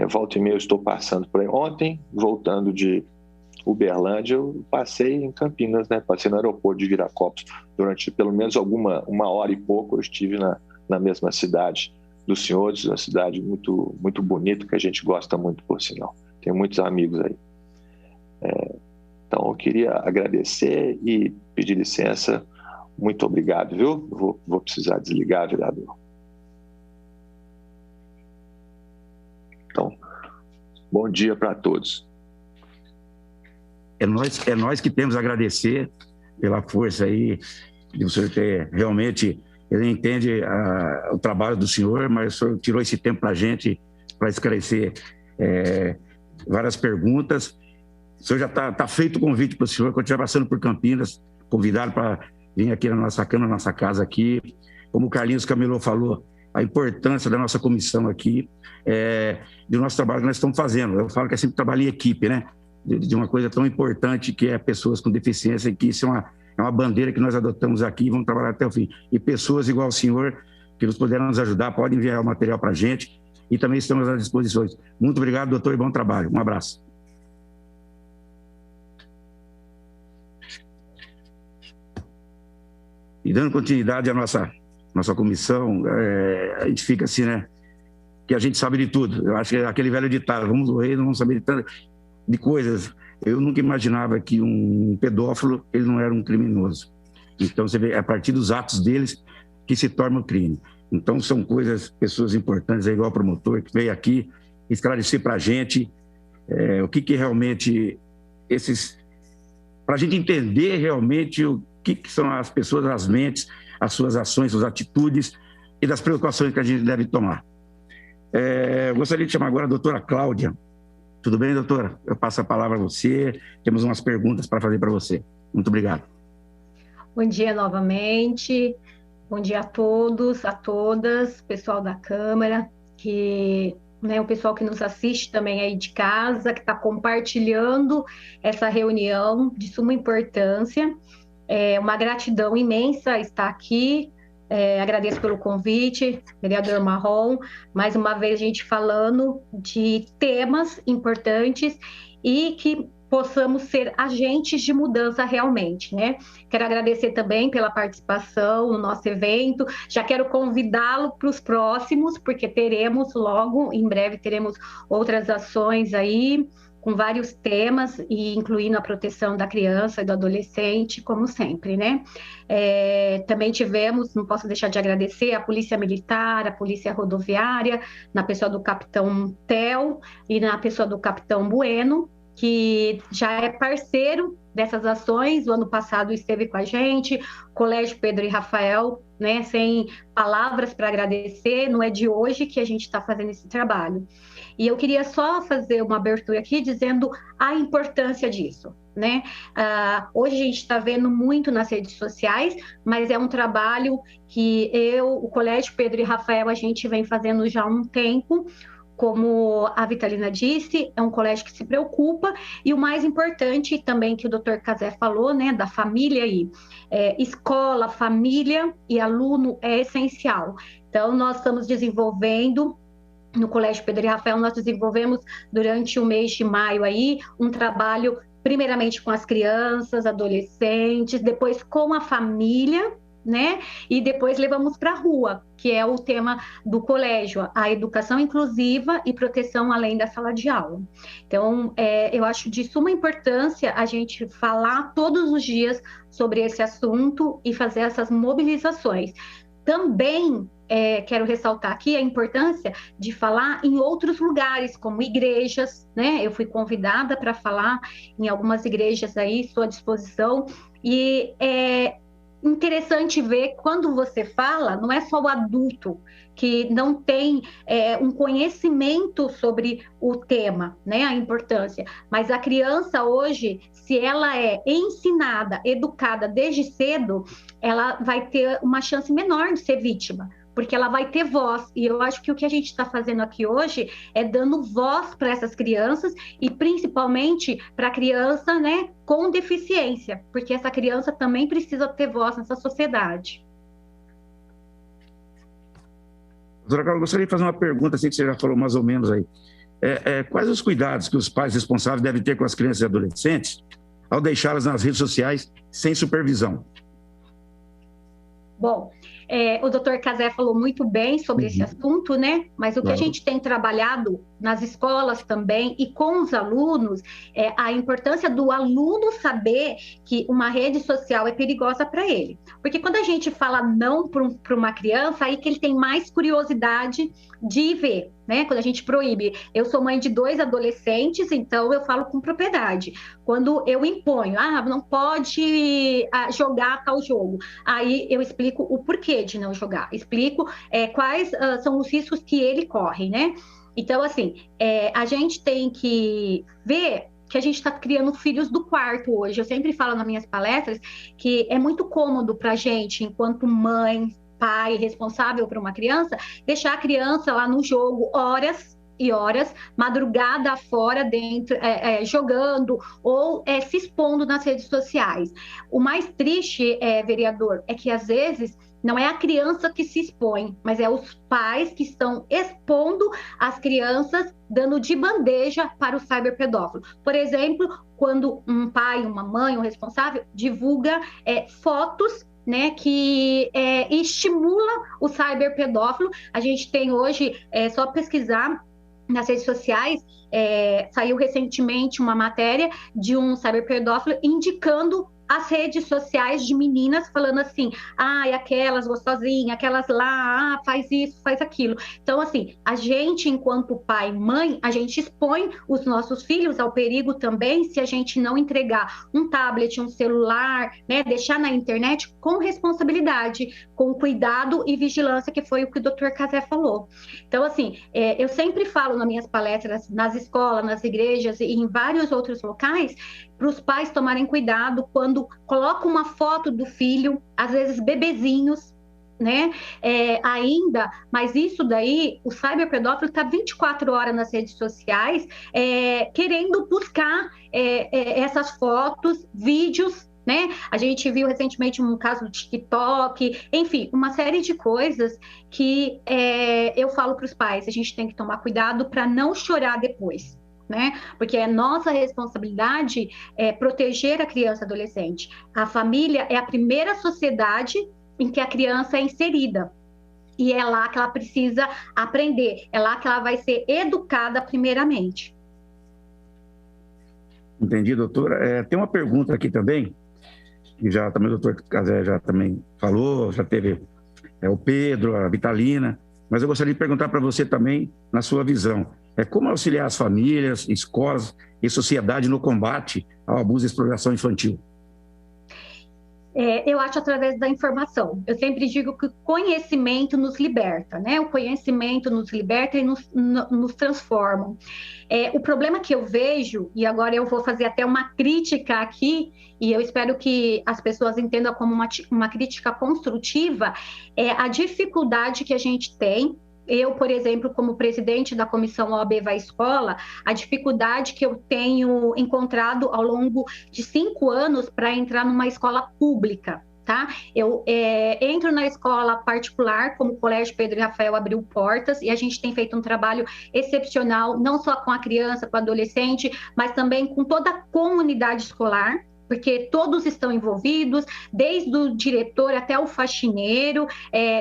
Volta e meia eu estou passando por aí. Ontem, voltando de Uberlândia, eu passei em Campinas, né? Passei no aeroporto de Viracopos. Durante pelo menos uma hora e pouco eu estive na mesma cidade dos senhores, uma cidade muito, muito bonita, que a gente gosta muito, por sinal. Tem muitos amigos aí. Então, eu queria agradecer e pedir licença. Muito obrigado, viu? Vou precisar desligar, vereador. Então, bom dia para todos. É nós que temos a agradecer pela força aí, de o senhor ter realmente, ele entende o trabalho do senhor, mas o senhor tirou esse tempo para a gente, para esclarecer várias perguntas. O senhor já está feito o convite para o senhor, quando estiver passando por Campinas, convidado para vir aqui na nossa Câmara, na nossa casa aqui. Como o Carlinhos Camelô falou, a importância da nossa comissão aqui, do nosso trabalho que nós estamos fazendo. Eu falo que é sempre trabalho em equipe, né? De uma coisa tão importante que é pessoas com deficiência, e que isso é uma bandeira que nós adotamos aqui e vamos trabalhar até o fim. E pessoas igual ao senhor, que nos puderam nos ajudar, podem enviar o material para a gente e também estamos à disposição. Muito obrigado, doutor, e bom trabalho. Um abraço. E dando continuidade à nossa comissão, a gente fica assim, né? Que a gente sabe de tudo. Eu acho que é aquele velho ditado, vamos morrer, não vamos saber de coisas. Eu nunca imaginava que um pedófilo, ele não era um criminoso. Então, você vê, é a partir dos atos deles que se torna o crime. Então, são pessoas importantes, igual o promotor, que veio aqui esclarecer para a gente o que realmente para a gente entender realmente o que são as pessoas, as mentes, as suas ações, suas atitudes e das preocupações que a gente deve tomar. Eu gostaria de chamar agora a doutora Cláudia. Tudo bem, doutora? Eu passo a palavra a você. Temos umas perguntas para fazer para você. Muito obrigado. Bom dia novamente. Bom dia a todos, a todas, pessoal da Câmara, o pessoal que nos assiste também aí de casa, que está compartilhando essa reunião de suma importância. Uma gratidão imensa estar aqui. Agradeço pelo convite, vereador Marrom, mais uma vez a gente falando de temas importantes e que possamos ser agentes de mudança realmente, né? Quero agradecer também pela participação no nosso evento, já quero convidá-lo para os próximos, porque logo, em breve, teremos outras ações aí, com vários temas, e incluindo a proteção da criança e do adolescente, como sempre, né? Também tivemos, não posso deixar de agradecer, a Polícia Militar, a Polícia Rodoviária, na pessoa do Capitão Theo e na pessoa do Capitão Bueno, que já é parceiro dessas ações, o ano passado esteve com a gente, Colégio Pedro e Rafael, né? Sem palavras para agradecer, não é de hoje que a gente está fazendo esse trabalho. E eu queria só fazer uma abertura aqui dizendo a importância disso, né? Hoje a gente está vendo muito nas redes sociais, mas é um trabalho que o Colégio Pedro e Rafael, a gente vem fazendo já há um tempo, como a Vitalina disse, é um colégio que se preocupa, e o mais importante também que o Dr. Cazé falou, né, da família aí, escola, família e aluno é essencial. Então, nós estamos desenvolvendo, no Colégio Pedro e Rafael, nós desenvolvemos durante o mês de maio aí, um trabalho primeiramente com as crianças, adolescentes, depois com a família, né? E depois levamos para a rua, que é o tema do colégio, a educação inclusiva e proteção além da sala de aula. Então, eu acho de suma importância a gente falar todos os dias sobre esse assunto e fazer essas mobilizações. Também quero ressaltar aqui a importância de falar em outros lugares, como igrejas, né? Eu fui convidada para falar em algumas igrejas aí, estou à disposição, e interessante ver quando você fala, não é só o adulto que não tem um conhecimento sobre o tema, né, a importância, mas a criança hoje, se ela é ensinada, educada desde cedo, ela vai ter uma chance menor de ser vítima, porque ela vai ter voz, e eu acho que o que a gente está fazendo aqui hoje é dando voz para essas crianças, e principalmente para a criança, né, com deficiência, porque essa criança também precisa ter voz nessa sociedade. Doutora Carla, eu gostaria de fazer uma pergunta, assim que você já falou mais ou menos aí. Quais os cuidados que os pais responsáveis devem ter com as crianças e adolescentes ao deixá-las nas redes sociais sem supervisão? Bom, o Dr. Cazé falou muito bem sobre esse assunto, né? Mas o que a gente tem trabalhado nas escolas também e com os alunos é a importância do aluno saber que uma rede social é perigosa para ele. Porque quando a gente fala não para uma criança, aí que ele tem mais curiosidade de ver, né? Quando a gente proíbe. Eu sou mãe de 2 adolescentes, então eu falo com propriedade. Quando eu imponho, não pode jogar tal jogo, aí eu explico o porquê de não jogar, explico quais são os riscos que ele corre, né? Então, assim, a gente tem que ver que a gente está criando filhos do quarto hoje. Eu sempre falo nas minhas palestras que é muito cômodo para a gente, enquanto mãe, pai, responsável por uma criança, deixar a criança lá no jogo horas e horas, madrugada fora, dentro, jogando ou se expondo nas redes sociais. O mais triste, vereador, é que às vezes não é a criança que se expõe, mas é os pais que estão expondo as crianças, dando de bandeja para o cyberpedófilo. Por exemplo, quando um pai, uma mãe, um responsável divulga fotos, né, que estimula o cyberpedófilo. A gente tem hoje, só pesquisar nas redes sociais, saiu recentemente uma matéria de um cyberpedófilo indicando as redes sociais de meninas, falando assim, aquelas gostosinhas, aquelas lá, faz isso, faz aquilo. Então, assim, a gente, enquanto pai e mãe, a gente expõe os nossos filhos ao perigo também, se a gente não entregar um tablet, um celular, né, deixar na internet com responsabilidade, com cuidado e vigilância, que foi o que o Dr. Cazé falou. Então, assim, eu sempre falo nas minhas palestras, nas escolas, nas igrejas e em vários outros locais, para os pais tomarem cuidado quando colocam uma foto do filho, às vezes bebezinhos, né? Mas isso daí, o cyberpedófilo está 24 horas nas redes sociais, querendo buscar essas fotos, vídeos, né? A gente viu recentemente um caso do TikTok, enfim, uma série de coisas que eu falo para os pais, a gente tem que tomar cuidado para não chorar depois. Né? Porque é nossa responsabilidade proteger a criança e adolescente. A família é a primeira sociedade em que a criança é inserida. E é lá que ela precisa aprender, é lá que ela vai ser educada primeiramente. Entendi, doutora. Tem uma pergunta aqui também, que já também o doutor Cazé já também falou, já teve o Pedro, a Vitalina, mas eu gostaria de perguntar para você também, na sua visão, como auxiliar as famílias, escolas e sociedade no combate ao abuso e exploração infantil? Eu acho através da informação. Eu sempre digo que o conhecimento nos liberta, né? O conhecimento nos liberta e nos transforma. O problema que eu vejo, e agora eu vou fazer até uma crítica aqui, e eu espero que as pessoas entendam como uma crítica construtiva, é a dificuldade que a gente tem eu, por exemplo, como presidente da comissão OAB Vai Escola, a dificuldade que eu tenho encontrado ao longo de 5 anos para entrar numa escola pública. Tá? Eu entro na escola particular, como o Colégio Pedro e Rafael abriu portas, e a gente tem feito um trabalho excepcional, não só com a criança, com o adolescente, mas também com toda a comunidade escolar, porque todos estão envolvidos, desde o diretor até o faxineiro,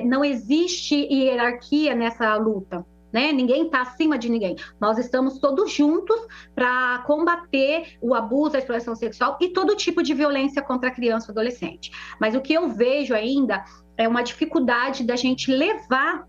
não existe hierarquia nessa luta. Né? Ninguém está acima de ninguém. Nós estamos todos juntos para combater o abuso, a exploração sexual e todo tipo de violência contra a criança e adolescente. Mas o que eu vejo ainda é uma dificuldade da gente levar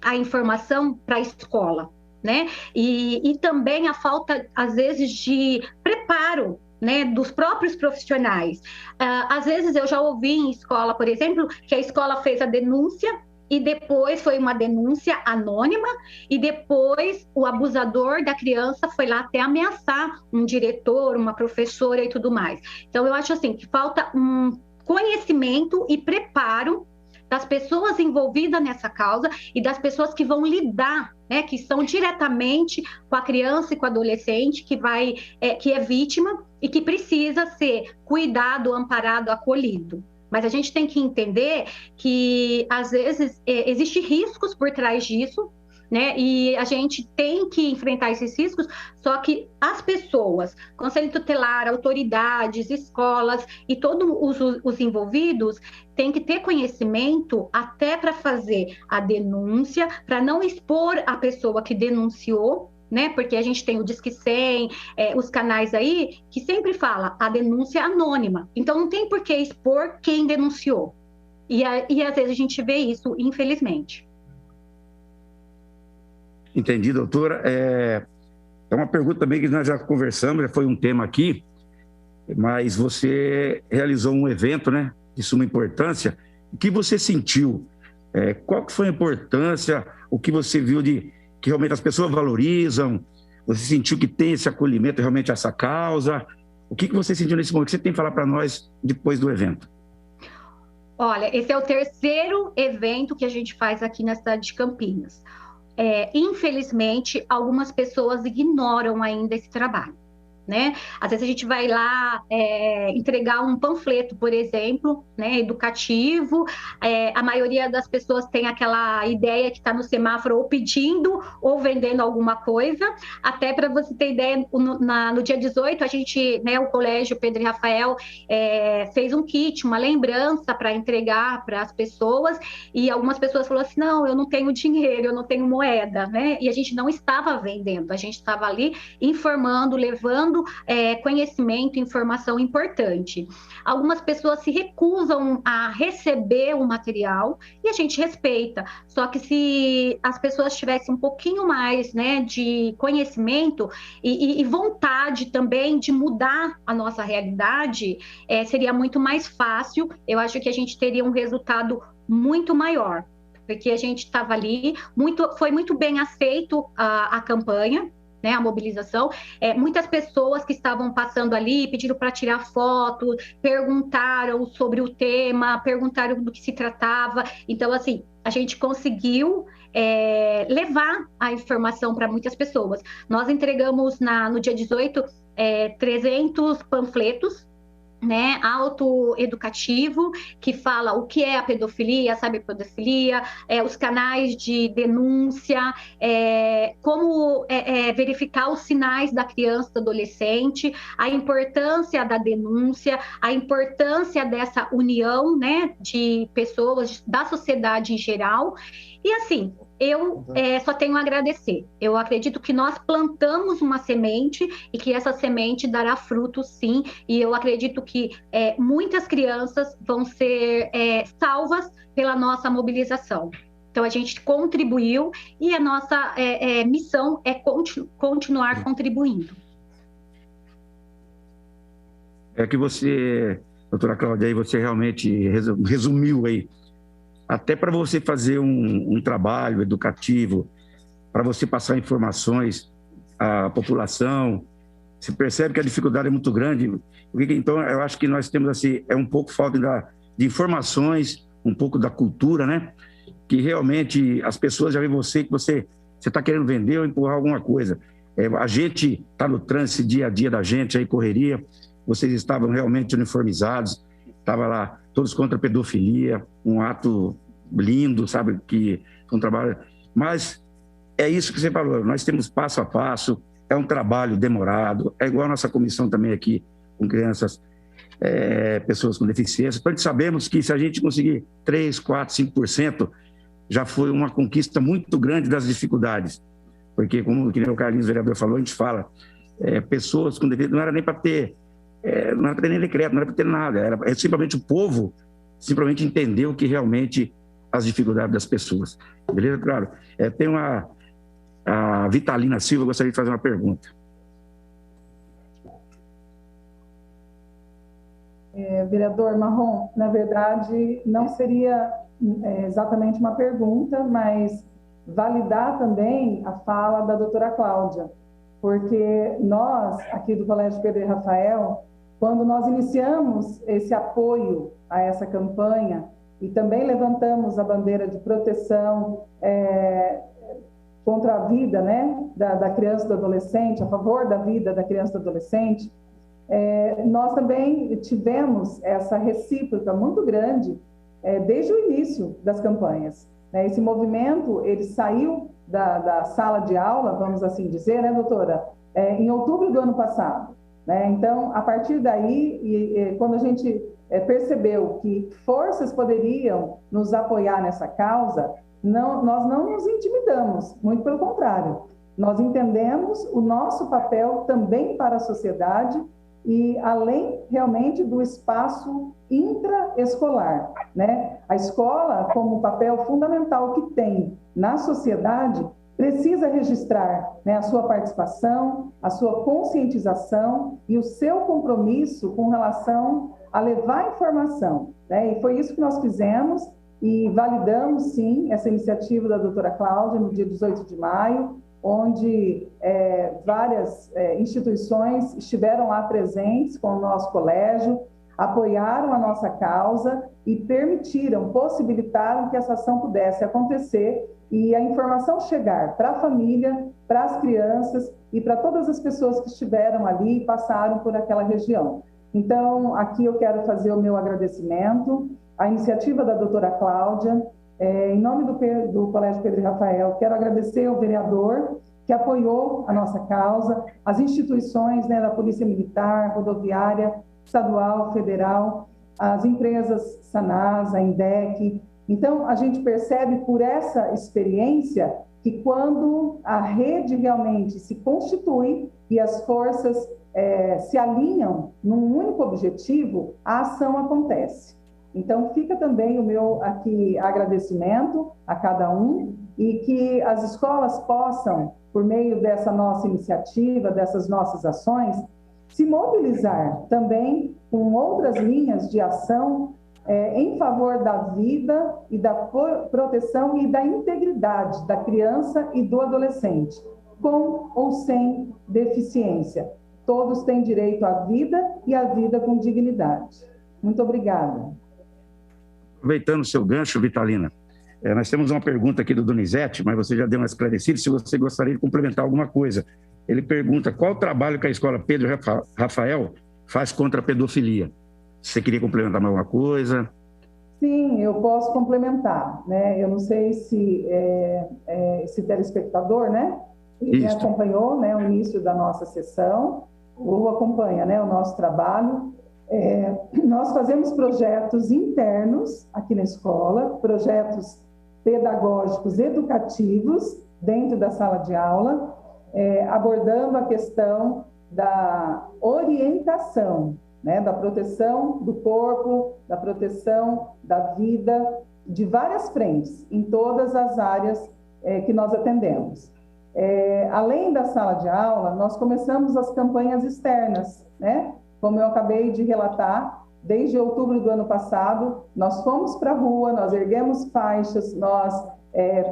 a informação para a escola, né? E também a falta, às vezes, de preparo, né, dos próprios profissionais. Às vezes eu já ouvi em escola, por exemplo, que a escola fez a denúncia e depois foi uma denúncia anônima, e depois o abusador da criança foi lá até ameaçar um diretor, uma professora e tudo mais. Então, eu acho assim, que falta um conhecimento e preparo das pessoas envolvidas nessa causa e das pessoas que vão lidar, né, que estão diretamente com a criança e com o adolescente que é vítima e que precisa ser cuidado, amparado, acolhido. Mas a gente tem que entender que, às vezes, existem riscos por trás disso, né? E a gente tem que enfrentar esses riscos, só que as pessoas, conselho tutelar, autoridades, escolas e todos os envolvidos têm que ter conhecimento até para fazer a denúncia, para não expor a pessoa que denunciou, né? Porque a gente tem o Disque 100, os canais aí, que sempre fala a denúncia anônima. Então, não tem por que expor quem denunciou. E às vezes a gente vê isso, infelizmente. Entendi, doutora. É uma pergunta também que nós já conversamos, já foi um tema aqui, mas você realizou um evento, né, de suma importância. O que você sentiu? Qual que foi a importância? O que você viu de que realmente as pessoas valorizam? Você sentiu que tem esse acolhimento realmente a essa causa? O que você sentiu nesse momento? O que você tem que falar para nós depois do evento? Olha, esse é o 3º evento que a gente faz aqui na cidade de Campinas. Infelizmente, algumas pessoas ignoram ainda esse trabalho, né? Às vezes a gente vai lá entregar um panfleto, por exemplo, né, educativo. A maioria das pessoas tem aquela ideia que está no semáforo ou pedindo ou vendendo alguma coisa. Até para você ter ideia, no dia 18, a gente, né, o Colégio Pedro e Rafael fez um kit, uma lembrança para entregar para as pessoas, e algumas pessoas falaram assim, não, eu não tenho dinheiro, eu não tenho moeda, né? E a gente não estava vendendo, a gente estava ali informando, levando conhecimento, informação importante. Algumas pessoas se recusam a receber o material e a gente respeita. Só que se as pessoas tivessem um pouquinho mais, né, de conhecimento e vontade também de mudar a nossa realidade, seria muito mais fácil. Eu acho que a gente teria um resultado muito maior, porque a gente estava ali, foi muito bem aceito a campanha, né, a mobilização. Muitas pessoas que estavam passando ali pediram para tirar foto, perguntaram sobre o tema, perguntaram do que se tratava. Então, assim, a gente conseguiu levar a informação para muitas pessoas. Nós entregamos no dia 18 300 panfletos, né, autoeducativo, que fala o que é a pedofilia, sabe a pedofilia, os canais de denúncia, como verificar os sinais da criança e do adolescente, a importância da denúncia, a importância dessa união, né, de pessoas, da sociedade em geral. E assim, eu só tenho a agradecer. Eu acredito que nós plantamos uma semente e que essa semente dará fruto, sim. E eu acredito que muitas crianças vão ser salvas pela nossa mobilização. Então, a gente contribuiu e a nossa missão é continuar contribuindo. Que você, doutora Cláudia, aí você realmente resumiu aí. Até para você fazer um trabalho educativo, para você passar informações à população, você percebe que a dificuldade é muito grande. Então, eu acho que nós temos assim, um pouco falta de informações, um pouco da cultura, né? que realmente as pessoas já veem você, que você está querendo vender ou empurrar alguma coisa. A gente está no trânsito dia a dia da gente, aí correria, vocês estavam realmente uniformizados, estavam lá todos contra a pedofilia, um ato lindo, sabe, que foi um trabalho... Mas é isso que você falou, nós temos passo a passo, é um trabalho demorado, é igual a nossa comissão também aqui, com crianças, pessoas com deficiência. Então, sabemos que se a gente conseguir 3, 4, 5%, já foi uma conquista muito grande das dificuldades. Porque, como que nem o Carlinhos, o vereador, falou, a gente fala, pessoas com deficiência, não era nem para ter, não era para ter nem decreto, não era para ter nada, era simplesmente o povo simplesmente entender o que realmente as dificuldades das pessoas. Beleza? Claro. Tem a Vitalina Silva, gostaria de fazer uma pergunta. Vereador Marrom, na verdade, não seria exatamente uma pergunta, mas validar também a fala da doutora Cláudia, porque nós, aqui do Colégio Pedro e Rafael, quando nós iniciamos esse apoio a essa campanha e também levantamos a bandeira de proteção contra a vida, né, da criança e do adolescente, a favor da vida da criança e do adolescente, nós também tivemos essa recíproca muito grande desde o início das campanhas. Esse movimento, ele saiu da sala de aula, vamos assim dizer, né, doutora, em outubro do ano passado. Né? Então, a partir daí, quando a gente percebeu que forças poderiam nos apoiar nessa causa, nós não nos intimidamos, muito pelo contrário. Nós entendemos o nosso papel também para a sociedade e além realmente do espaço intraescolar, né? A escola, como papel fundamental que tem na sociedade, precisa registrar, né, a sua participação, a sua conscientização e o seu compromisso com relação a levar informação, né? E foi isso que nós fizemos e validamos, sim, essa iniciativa da doutora Cláudia no dia 18 de maio, onde várias instituições estiveram lá presentes com o nosso colégio, apoiaram a nossa causa e possibilitaram que essa ação pudesse acontecer e a informação chegar para a família, para as crianças e para todas as pessoas que estiveram ali e passaram por aquela região. Então, aqui eu quero fazer o meu agradecimento à iniciativa da doutora Cláudia. Em nome do Colégio Pedro e Rafael, quero agradecer ao vereador que apoiou a nossa causa, as instituições, né, da Polícia Militar, Rodoviária, Estadual, Federal, as empresas Sanasa, Indec. Então, a gente percebe por essa experiência que quando a rede realmente se constitui e as forças se alinham num único objetivo, a ação acontece. Então, fica também o meu aqui agradecimento a cada um e que as escolas possam, por meio dessa nossa iniciativa, dessas nossas ações, se mobilizar também com outras linhas de ação em favor da vida e da proteção e da integridade da criança e do adolescente, com ou sem deficiência. Todos têm direito à vida e à vida com dignidade. Muito obrigada. Aproveitando o seu gancho, Vitalina, nós temos uma pergunta aqui do Donizete, mas você já deu uma esclarecida, se você gostaria de complementar alguma coisa. Ele pergunta qual o trabalho que a Escola Pedro Rafael faz contra a pedofilia. Você queria complementar mais alguma coisa? Sim, eu posso complementar, né? Eu não sei se esse telespectador, né, ele acompanhou, né, o início da nossa sessão, ou acompanha, né, o nosso trabalho. Nós fazemos projetos internos aqui na escola, projetos pedagógicos educativos dentro da sala de aula, abordando a questão da orientação, né, da proteção do corpo, da proteção da vida, de várias frentes, em todas as áreas que nós atendemos. Além da sala de aula, nós começamos as campanhas externas, né? Como eu acabei de relatar, desde outubro do ano passado, nós fomos para a rua, nós erguemos faixas, nós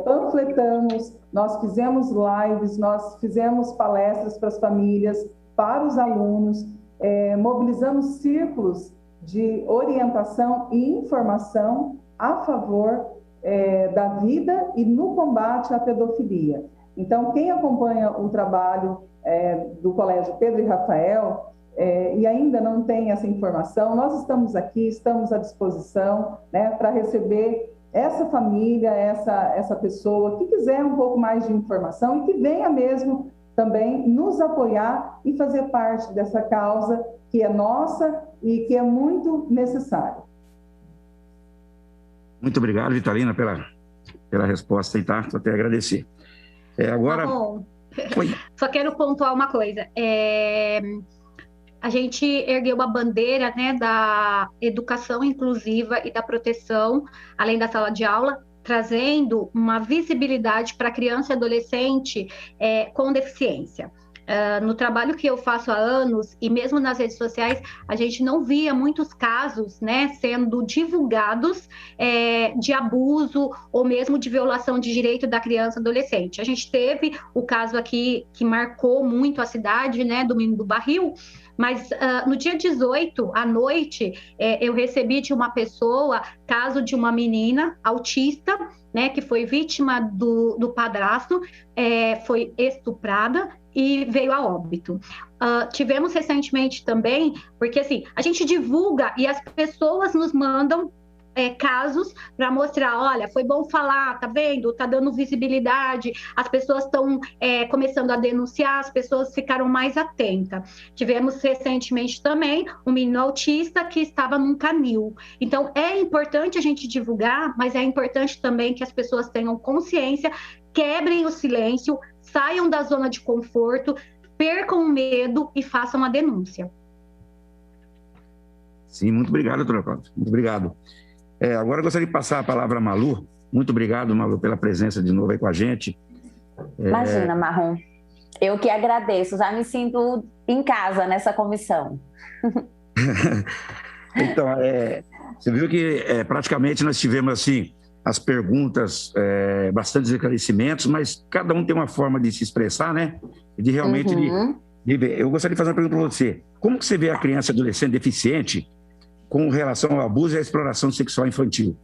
panfletamos, nós fizemos lives, nós fizemos palestras para as famílias, para os alunos, mobilizamos círculos de orientação e informação a favor da vida e no combate à pedofilia. Então, quem acompanha o trabalho do Colégio Pedro e Rafael e ainda não tem essa informação, nós estamos aqui, estamos à disposição, né, para receber essa família, essa pessoa que quiser um pouco mais de informação e que venha mesmo também nos apoiar e fazer parte dessa causa que é nossa e que é muito necessária. Muito obrigado, Vitalina, pela resposta aí, tá? Só tenho a agradecer. Agora... Tá bom. Só quero pontuar uma coisa. A gente ergueu uma bandeira, né, da educação inclusiva e da proteção, além da sala de aula, trazendo uma visibilidade para criança e adolescente com deficiência. No trabalho que eu faço há anos, e mesmo nas redes sociais, a gente não via muitos casos, né, sendo divulgados de abuso ou mesmo de violação de direito da criança e adolescente. A gente teve o caso aqui que marcou muito a cidade, né, do Menino do Barril, mas no dia 18, à noite, eu recebi de uma pessoa caso de uma menina autista, né, que foi vítima do padrasto, foi estuprada e veio a óbito. Tivemos recentemente também, porque assim, a gente divulga e as pessoas nos mandam casos para mostrar, olha, foi bom falar, tá vendo? Tá dando visibilidade, as pessoas estão começando a denunciar, as pessoas ficaram mais atentas. Tivemos recentemente também um menino autista que estava num canil. Então, é importante a gente divulgar, mas é importante também que as pessoas tenham consciência, quebrem o silêncio, saiam da zona de conforto, percam o medo e façam a denúncia. Sim, muito obrigado, doutora Cláudia. Muito obrigado. Agora eu gostaria de passar a palavra a Malu. Muito obrigado, Malu, pela presença de novo aí com a gente. Imagina, Marrom. Eu que agradeço. Já me sinto em casa nessa comissão. Então, você viu que praticamente nós tivemos assim as perguntas, bastante esclarecimentos, mas cada um tem uma forma de se expressar, né? De realmente de ver. Eu gostaria de fazer uma pergunta para você. Como que você vê a criança e adolescente deficiente com relação ao abuso e à exploração sexual infantil?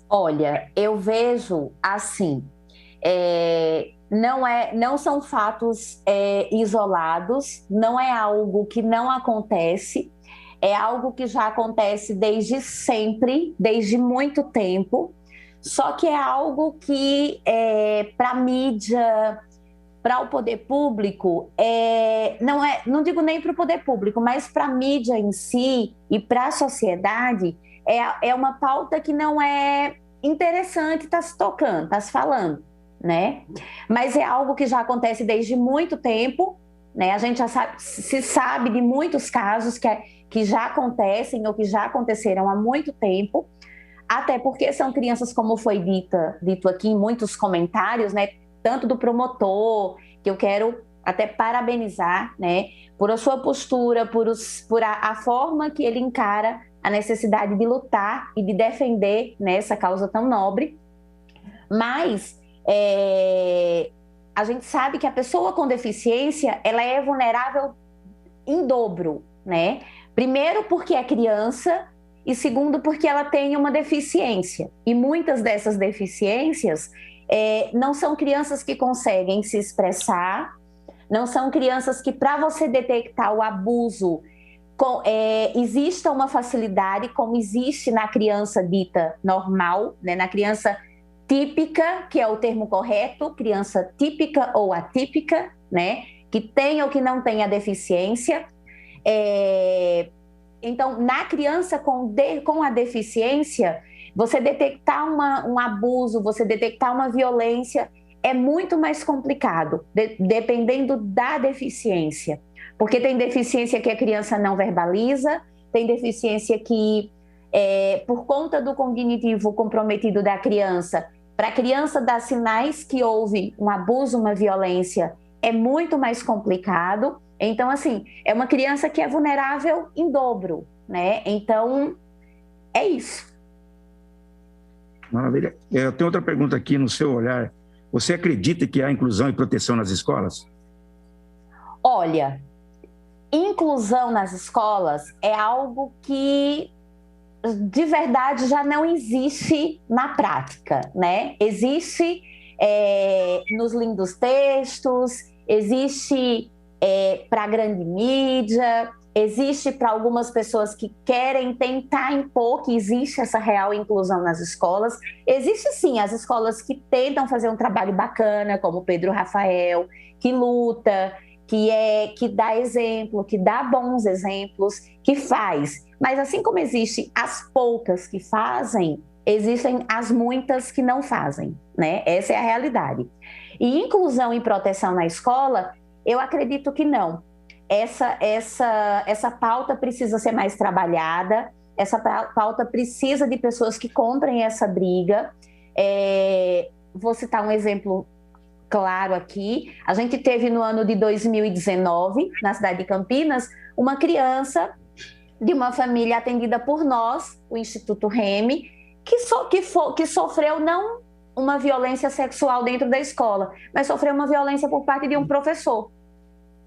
Olha, eu vejo assim, não são fatos isolados, não é algo que não acontece, é algo que já acontece desde sempre, desde muito tempo, só que é algo que para a mídia, para o poder público, não digo nem para o poder público, mas para a mídia em si e para a sociedade, é uma pauta que não é interessante estar se tocando, estar se falando, né? Mas é algo que já acontece desde muito tempo, né? A gente já sabe de muitos casos que já acontecem ou que já aconteceram há muito tempo, até porque são crianças, como foi dito aqui em muitos comentários, né? Tanto do promotor, que eu quero até parabenizar, né, por a sua postura, por a forma que ele encara a necessidade de lutar e de defender, né, essa causa tão nobre. Mas a gente sabe que a pessoa com deficiência, ela é vulnerável em dobro, né? Primeiro porque é criança e segundo porque ela tem uma deficiência. E muitas dessas deficiências não são crianças que conseguem se expressar, não são crianças que, para você detectar o abuso, exista uma facilidade, como existe na criança dita normal, né? Na criança típica, que é o termo correto, criança típica ou atípica, né? Que tem ou que não tem a deficiência. Então, na criança com a deficiência, você detectar um abuso, você detectar uma violência é muito mais complicado, dependendo da deficiência. Porque tem deficiência que a criança não verbaliza, tem deficiência que, por conta do cognitivo comprometido da criança, para a criança dar sinais que houve um abuso, uma violência, é muito mais complicado. Então, assim, é uma criança que é vulnerável em dobro, né? Então, é isso. Maravilha. Eu tenho outra pergunta aqui no seu olhar. Você acredita que há inclusão e proteção nas escolas? Olha, inclusão nas escolas é algo que de verdade já não existe na prática, né? Existe nos lindos textos, existe para a grande mídia, existe para algumas pessoas que querem tentar impor que existe essa real inclusão nas escolas. Existe sim as escolas que tentam fazer um trabalho bacana, como o Pedro Rafael, que luta, que dá exemplo, que dá bons exemplos, que faz. Mas assim como existem as poucas que fazem, existem as muitas que não fazem, né? Essa é a realidade. E inclusão e proteção na escola, eu acredito que não. Essa pauta precisa ser mais trabalhada, essa pauta precisa de pessoas que comprem essa briga. Vou citar um exemplo claro aqui. A gente teve no ano de 2019, na cidade de Campinas, uma criança de uma família atendida por nós, o Instituto Remy, que sofreu não uma violência sexual dentro da escola, mas sofreu uma violência por parte de um professor,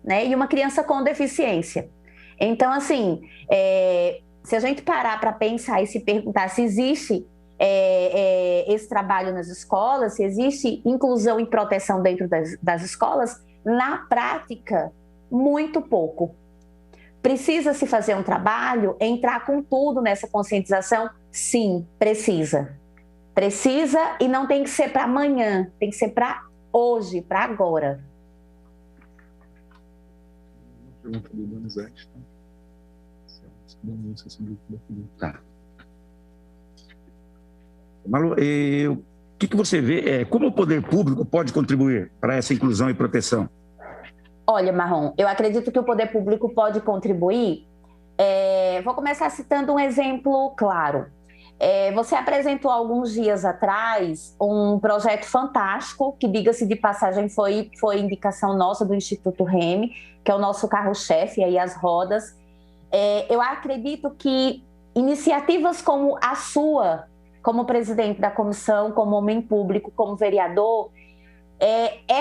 né? E uma criança com deficiência. Então, assim, se a gente parar para pensar e se perguntar se existe esse trabalho nas escolas, se existe inclusão e proteção dentro das escolas, na prática, muito pouco. Precisa se fazer um trabalho, entrar com tudo nessa conscientização? Sim, precisa. Precisa, e não tem que ser para amanhã, tem que ser para hoje, para agora. Pergunta do Donizete, tá? Malu, o que você vê, como o poder público pode contribuir para essa inclusão e proteção? Olha, Marrom, eu acredito que o poder público pode contribuir. Vou começar citando um exemplo claro. Você apresentou alguns dias atrás um projeto fantástico, que, diga-se de passagem, foi indicação nossa do Instituto Remy, que é o nosso carro-chefe, aí as rodas. Eu acredito que iniciativas como a sua, como presidente da comissão, como homem público, como vereador,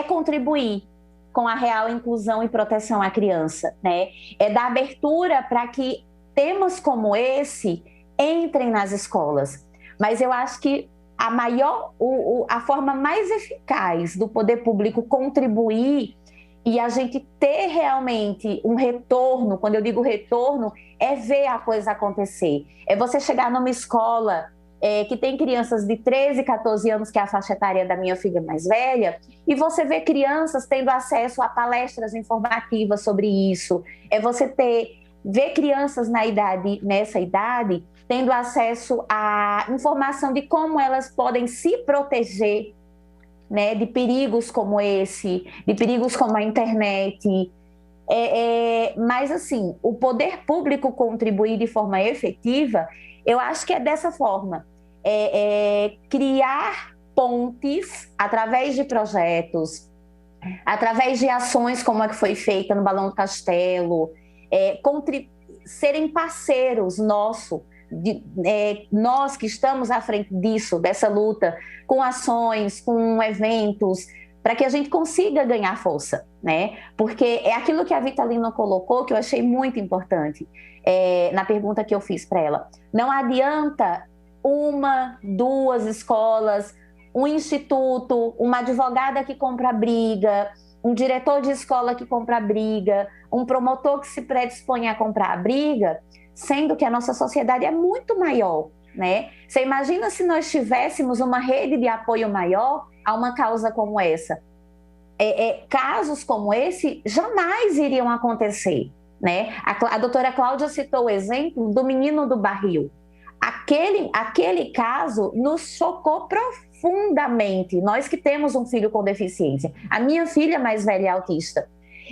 contribuir com a real inclusão e proteção à criança, né? Dar abertura para que temas como esse entrem nas escolas. Mas eu acho que a forma mais eficaz do poder público contribuir e a gente ter realmente um retorno, quando eu digo retorno, é ver a coisa acontecer. É você chegar numa escola que tem crianças de 13, 14 anos, que é a faixa etária da minha filha mais velha, e você vê crianças tendo acesso a palestras informativas sobre isso. É você ver crianças nessa idade tendo acesso à informação de como elas podem se proteger, né, de perigos como esse, de perigos como a internet. Mas, assim, o poder público contribuir de forma efetiva, eu acho que é dessa forma. Criar pontes através de projetos, através de ações como a que foi feita no Balão do Castelo, serem parceiros nossos, nós que estamos à frente dessa luta, com ações, com eventos, para que a gente consiga ganhar força, né? Porque é aquilo que a Vitalina colocou, que eu achei muito importante, na pergunta que eu fiz para ela. Não adianta 1, 2 escolas, um instituto, uma advogada que compra briga, um diretor de escola que compra briga, um promotor que se predispõe a comprar a briga, sendo que a nossa sociedade é muito maior, né? Você imagina se nós tivéssemos uma rede de apoio maior a uma causa como essa? Casos como esse jamais iriam acontecer, né? A doutora Cláudia citou o exemplo do menino do barril. Aquele caso nos chocou profundamente, nós que temos um filho com deficiência. A minha filha mais velha é autista.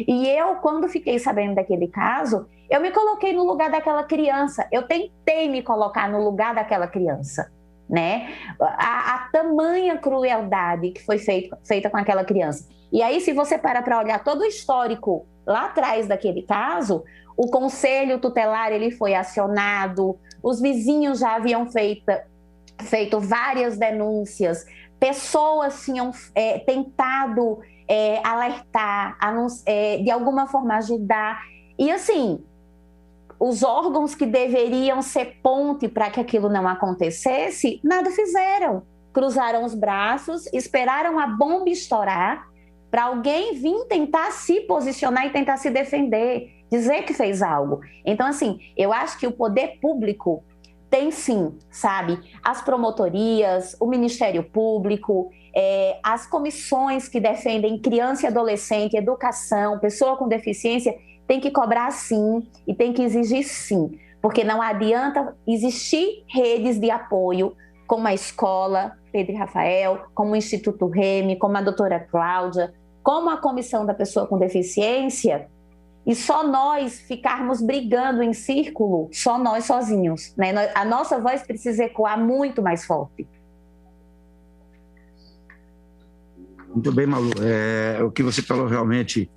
E eu, quando fiquei sabendo daquele caso, eu me coloquei no lugar daquela criança. Eu tentei me colocar no lugar daquela criança, né? A tamanha crueldade que foi feita com aquela criança. E aí, se você para olhar todo o histórico lá atrás daquele caso, o conselho tutelar ele foi acionado, os vizinhos já haviam feito várias denúncias, pessoas tinham tentado alertar, de alguma forma ajudar. E assim, os órgãos que deveriam ser ponte para que aquilo não acontecesse, nada fizeram. Cruzaram os braços, esperaram a bomba estourar para alguém vir tentar se posicionar e tentar se defender, dizer que fez algo. Então, assim, eu acho que o poder público tem sim, sabe, as promotorias, o Ministério Público, as comissões que defendem criança e adolescente, educação, pessoa com deficiência, tem que cobrar sim e tem que exigir sim, porque não adianta existir redes de apoio como a escola Pedro e Rafael, como o Instituto Remy, como a doutora Cláudia, como a Comissão da Pessoa com Deficiência, e só nós ficarmos brigando em círculo, só nós sozinhos, né? A nossa voz precisa ecoar muito mais forte. Muito bem, Malu. O que você falou realmente,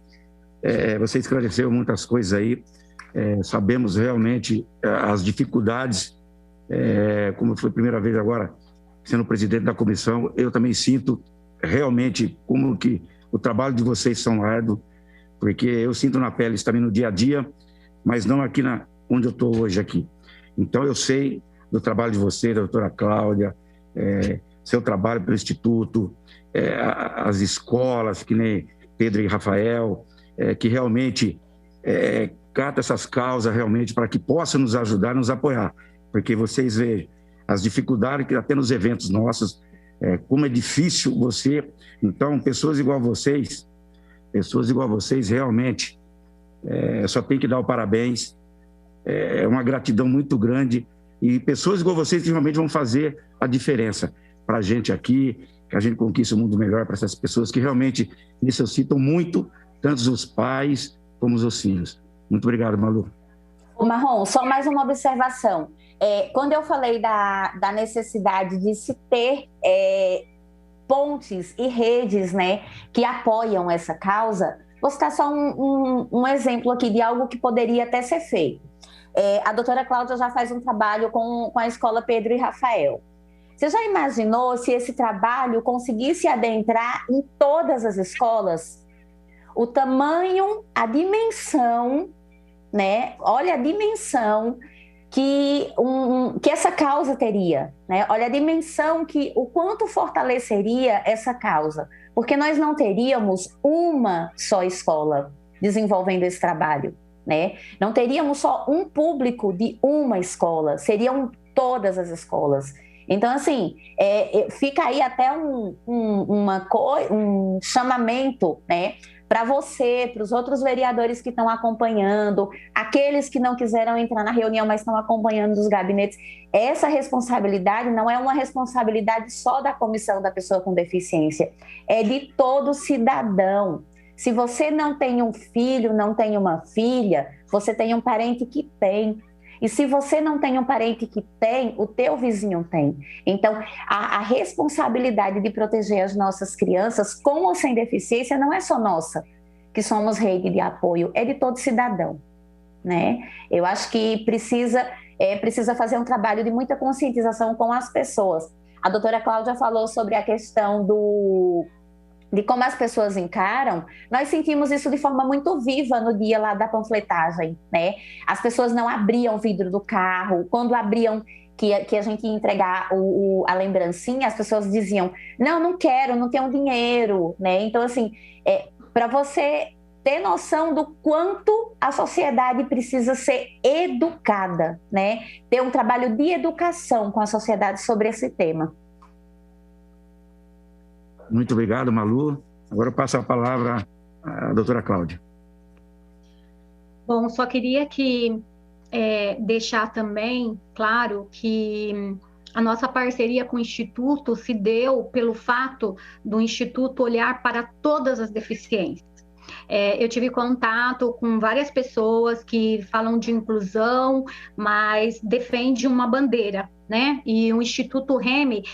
você esclareceu muitas coisas aí. Sabemos realmente as dificuldades, como foi a primeira vez agora sendo presidente da comissão, eu também sinto realmente como que o trabalho de vocês são árduo, porque eu sinto na pele isso também no dia a dia, mas não aqui onde eu estou hoje aqui. Então eu sei do trabalho de você, da doutora Cláudia, seu trabalho pelo Instituto, as escolas, que nem Pedro e Rafael, que realmente cata essas causas realmente para que possam nos ajudar, nos apoiar, porque vocês veem as dificuldades que até nos eventos nossos, como é difícil você... Então, pessoas igual vocês realmente, só tem que dar o parabéns, é uma gratidão muito grande, e pessoas igual vocês que realmente vão fazer a diferença para a gente aqui, que a gente conquiste um mundo melhor para essas pessoas que realmente necessitam muito, tanto os pais como os filhos. Muito obrigado, Malu. Marrom, só mais uma observação. Quando eu falei da necessidade de se ter pontes e redes, né, que apoiam essa causa, vou citar só um exemplo aqui de algo que poderia até ser feito. A doutora Cláudia já faz um trabalho com a escola Pedro e Rafael. Você já imaginou se esse trabalho conseguisse adentrar em todas as escolas? O tamanho, a dimensão, né? Olha a dimensão que essa causa teria, né? Olha a dimensão o quanto fortaleceria essa causa, porque nós não teríamos uma só escola desenvolvendo esse trabalho, né? Não teríamos só um público de uma escola, seriam todas as escolas. Então, assim, fica aí até um chamamento, né, para você, para os outros vereadores que estão acompanhando, aqueles que não quiseram entrar na reunião, mas estão acompanhando dos gabinetes. Essa responsabilidade não é uma responsabilidade só da Comissão da Pessoa com Deficiência, é de todo cidadão. Se você não tem um filho, não tem uma filha, você tem um parente que tem. E se você não tem um parente que tem, o teu vizinho tem. Então, a responsabilidade de proteger as nossas crianças, com ou sem deficiência, não é só nossa, que somos rede de apoio, é de todo cidadão, né? Eu acho que precisa fazer um trabalho de muita conscientização com as pessoas. A doutora Cláudia falou sobre a questão de como as pessoas encaram. Nós sentimos isso de forma muito viva no dia lá da panfletagem, né? As pessoas não abriam o vidro do carro, quando abriam que a gente ia entregar a lembrancinha, as pessoas diziam, não quero, não tenho dinheiro, né? Então, assim, para você ter noção do quanto a sociedade precisa ser educada, né? Ter um trabalho de educação com a sociedade sobre esse tema. Muito obrigado, Malu. Agora eu passo a palavra à doutora Cláudia. Bom, só queria deixar também claro que a nossa parceria com o Instituto se deu pelo fato do Instituto olhar para todas as deficiências. Eu tive contato com várias pessoas que falam de inclusão, mas defendem uma bandeira, né? E o Instituto Remy,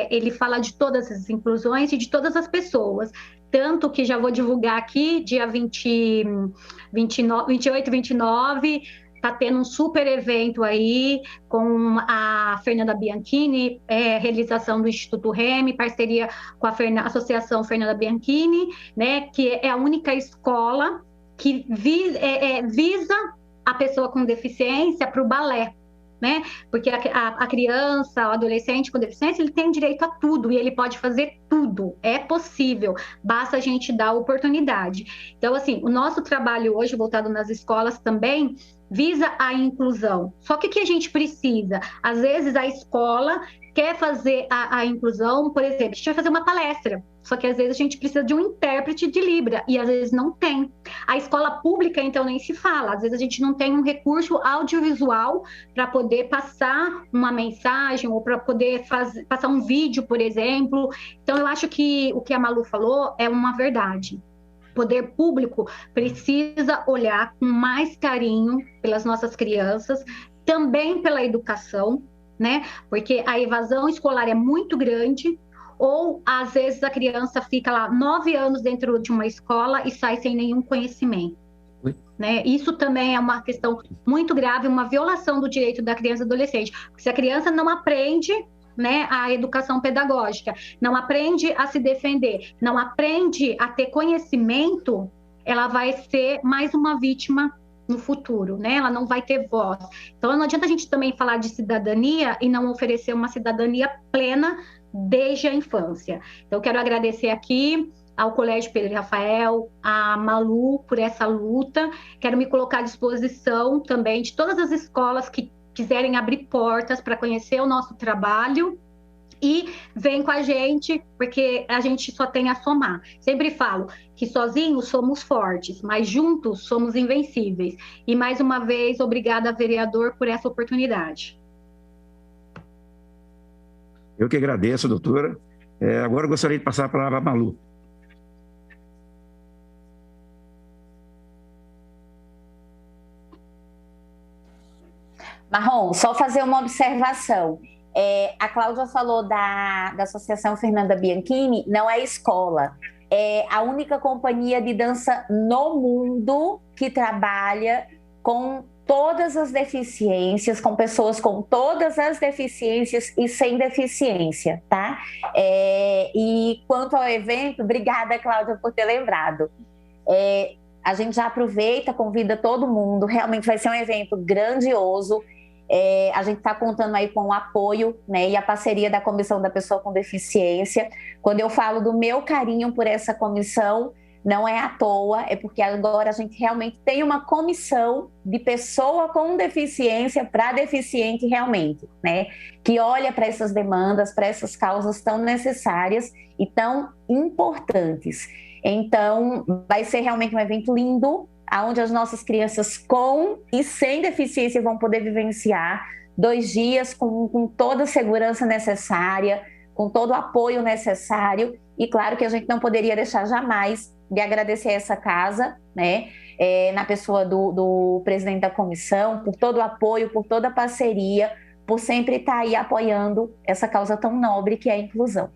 ele fala de todas as inclusões e de todas as pessoas. Tanto que já vou divulgar aqui, dia 28 e 29, está tendo um super evento aí com a Fernanda Bianchini, realização do Instituto Remy, parceria com a Associação Fernanda Bianchini, né, que é a única escola que visa a pessoa com deficiência para o balé, né? Porque a criança, o adolescente com deficiência, ele tem direito a tudo e ele pode fazer tudo. É possível, basta a gente dar a oportunidade. Então, assim, o nosso trabalho hoje, voltado nas escolas também, visa a inclusão. Só que o que a gente precisa? Às vezes a escola quer fazer a inclusão, por exemplo, a gente vai fazer uma palestra, só que às vezes a gente precisa de um intérprete de Libra, e às vezes não tem. A escola pública, então, nem se fala. Às vezes a gente não tem um recurso audiovisual para poder passar uma mensagem, ou para poder passar um vídeo, por exemplo. Então, eu acho que o que a Malu falou é uma verdade. O poder público precisa olhar com mais carinho pelas nossas crianças, também pela educação, né? Porque a evasão escolar é muito grande, ou às vezes a criança fica lá 9 anos dentro de uma escola e sai sem nenhum conhecimento, né? Isso também é uma questão muito grave, uma violação do direito da criança e adolescente. Porque se a criança não aprende, né, a educação pedagógica, não aprende a se defender, não aprende a ter conhecimento, ela vai ser mais uma vítima no futuro, né? Ela não vai ter voz. Então, não adianta a gente também falar de cidadania e não oferecer uma cidadania plena desde a infância. Então, quero agradecer aqui ao Colégio Pedro e Rafael, a Malu, por essa luta. Quero me colocar à disposição também de todas as escolas que quiserem abrir portas para conhecer o nosso trabalho. E vem com a gente, porque a gente só tem a somar. Sempre falo que sozinhos somos fortes, mas juntos somos invencíveis. E mais uma vez, obrigada, vereador, por essa oportunidade. Eu que agradeço, doutora. Agora eu gostaria de passar a palavra à Malu. Marrom, só fazer uma observação. A Cláudia falou da Associação Fernanda Bianchini, não é escola, é a única companhia de dança no mundo que trabalha com todas as deficiências, com pessoas com todas as deficiências e sem deficiência, tá? E quanto ao evento, obrigada, Cláudia, por ter lembrado. A gente já aproveita, convida todo mundo, realmente vai ser um evento grandioso. A gente está contando aí com o apoio, né, e a parceria da Comissão da Pessoa com Deficiência. Quando eu falo do meu carinho por essa comissão, não é à toa, é porque agora a gente realmente tem uma comissão de pessoa com deficiência para deficiente realmente, né, que olha para essas demandas, para essas causas tão necessárias e tão importantes. Então, vai ser realmente um evento lindo, onde as nossas crianças com e sem deficiência vão poder vivenciar 2 dias com toda a segurança necessária, com todo o apoio necessário. E claro que a gente não poderia deixar jamais de agradecer essa casa, né, na pessoa do presidente da comissão, por todo o apoio, por toda a parceria, por sempre estar aí apoiando essa causa tão nobre que é a inclusão.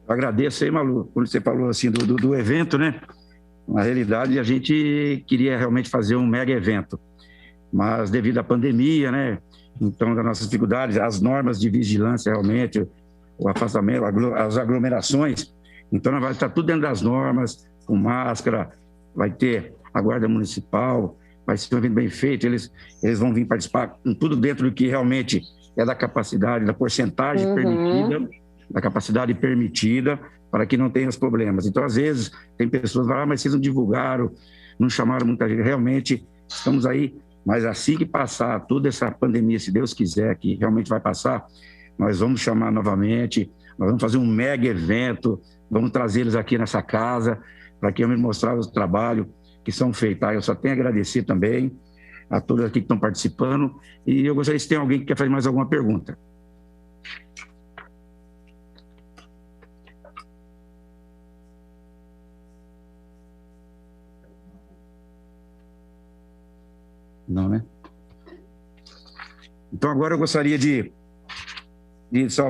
Eu agradeço aí, Malu, quando você falou assim do evento, né? Na realidade, a gente queria realmente fazer um mega evento, mas devido à pandemia, né? Então, das nossas dificuldades, as normas de vigilância realmente, o afastamento, as aglomerações, então vai estar tudo dentro das normas, com máscara, vai ter a guarda municipal, vai ser um evento bem feito, eles vão vir participar com tudo dentro do que realmente é da capacidade, da porcentagem permitida, da capacidade permitida, para que não tenha os problemas. Então, às vezes, tem pessoas que falam, mas vocês não divulgaram, não chamaram muita gente. Realmente, estamos aí, mas assim que passar toda essa pandemia, se Deus quiser, que realmente vai passar, nós vamos chamar novamente, nós vamos fazer um mega evento, vamos trazê-los aqui nessa casa, para que eu me mostrar o trabalho que são feitos. Eu só tenho a agradecer também a todos aqui que estão participando, e eu gostaria, se tem alguém que quer fazer mais alguma pergunta. Não, né? Então, agora eu gostaria de só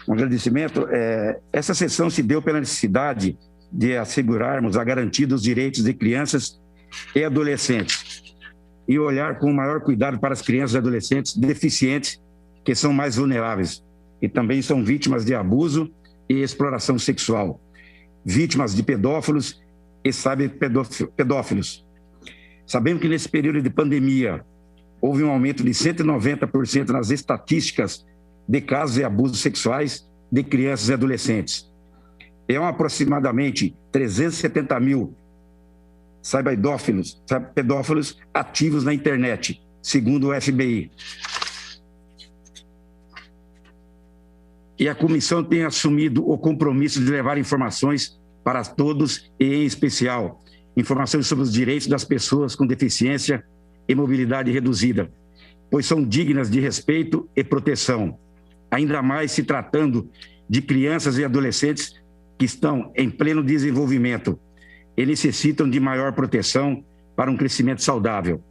um agradecimento. Essa sessão se deu pela necessidade de assegurarmos a garantia dos direitos de crianças e adolescentes e olhar com o maior cuidado para as crianças e adolescentes deficientes, que são mais vulneráveis e também são vítimas de abuso e exploração sexual, vítimas de pedófilos e cyberpedófilos. Sabemos que nesse período de pandemia houve um aumento de 190% nas estatísticas de casos de abusos sexuais de crianças e adolescentes. É aproximadamente 370 mil pedófilos ativos na internet, segundo o FBI. E a comissão tem assumido o compromisso de levar informações para todos e, em especial, informações sobre os direitos das pessoas com deficiência e mobilidade reduzida, pois são dignas de respeito e proteção, ainda mais se tratando de crianças e adolescentes que estão em pleno desenvolvimento e necessitam de maior proteção para um crescimento saudável.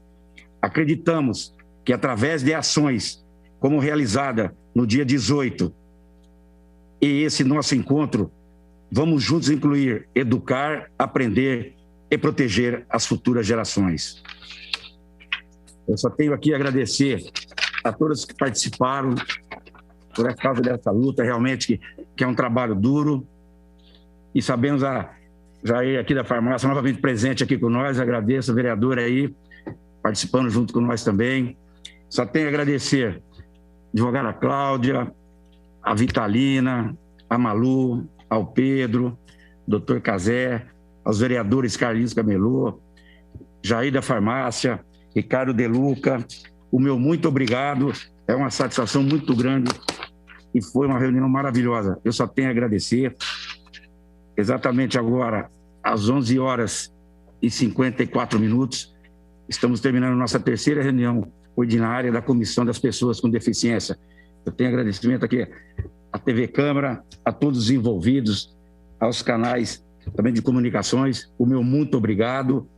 Acreditamos que, através de ações como realizada no dia 18, e esse nosso encontro, vamos juntos incluir, educar, aprender e proteger as futuras gerações. Eu só tenho aqui a agradecer a todos que participaram por causa dessa luta, realmente que é um trabalho duro, e sabemos a Jair aqui da farmácia, novamente presente aqui com nós, agradeço a vereadora aí, participando junto com nós também. Só tenho a agradecer a advogada Cláudia, a Vitalina, a Malu, ao Pedro, doutor Cazé, aos vereadores Carlinhos Camelô, Jair da farmácia, Ricardo De Luca, o meu muito obrigado, é uma satisfação muito grande e foi uma reunião maravilhosa. Eu só tenho a agradecer. Exatamente agora, às 11h54, estamos terminando nossa terceira reunião ordinária da Comissão das Pessoas com Deficiência. Eu tenho agradecimento aqui à TV Câmara, a todos os envolvidos, aos canais também de comunicações, o meu muito obrigado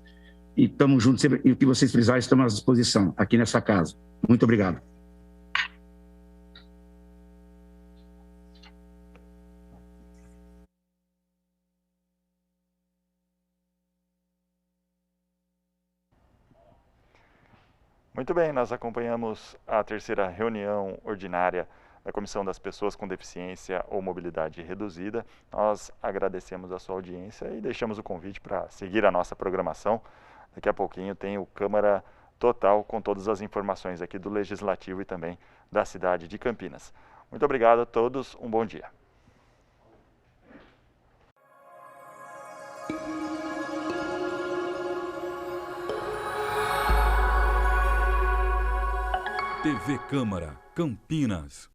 e estamos juntos sempre, e o que vocês precisarem, estamos à disposição aqui nessa casa. Muito obrigado. Muito bem, nós acompanhamos a terceira reunião ordinária da Comissão das Pessoas com Deficiência ou Mobilidade Reduzida. Nós agradecemos a sua audiência e deixamos o convite para seguir a nossa programação. Daqui a pouquinho tem o Câmara Total com todas as informações aqui do Legislativo e também da cidade de Campinas. Muito obrigado a todos, um bom dia. TV Câmara, Campinas.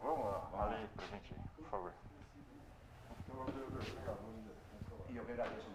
Vamos ali pra gente, por favor. E eu agradeço.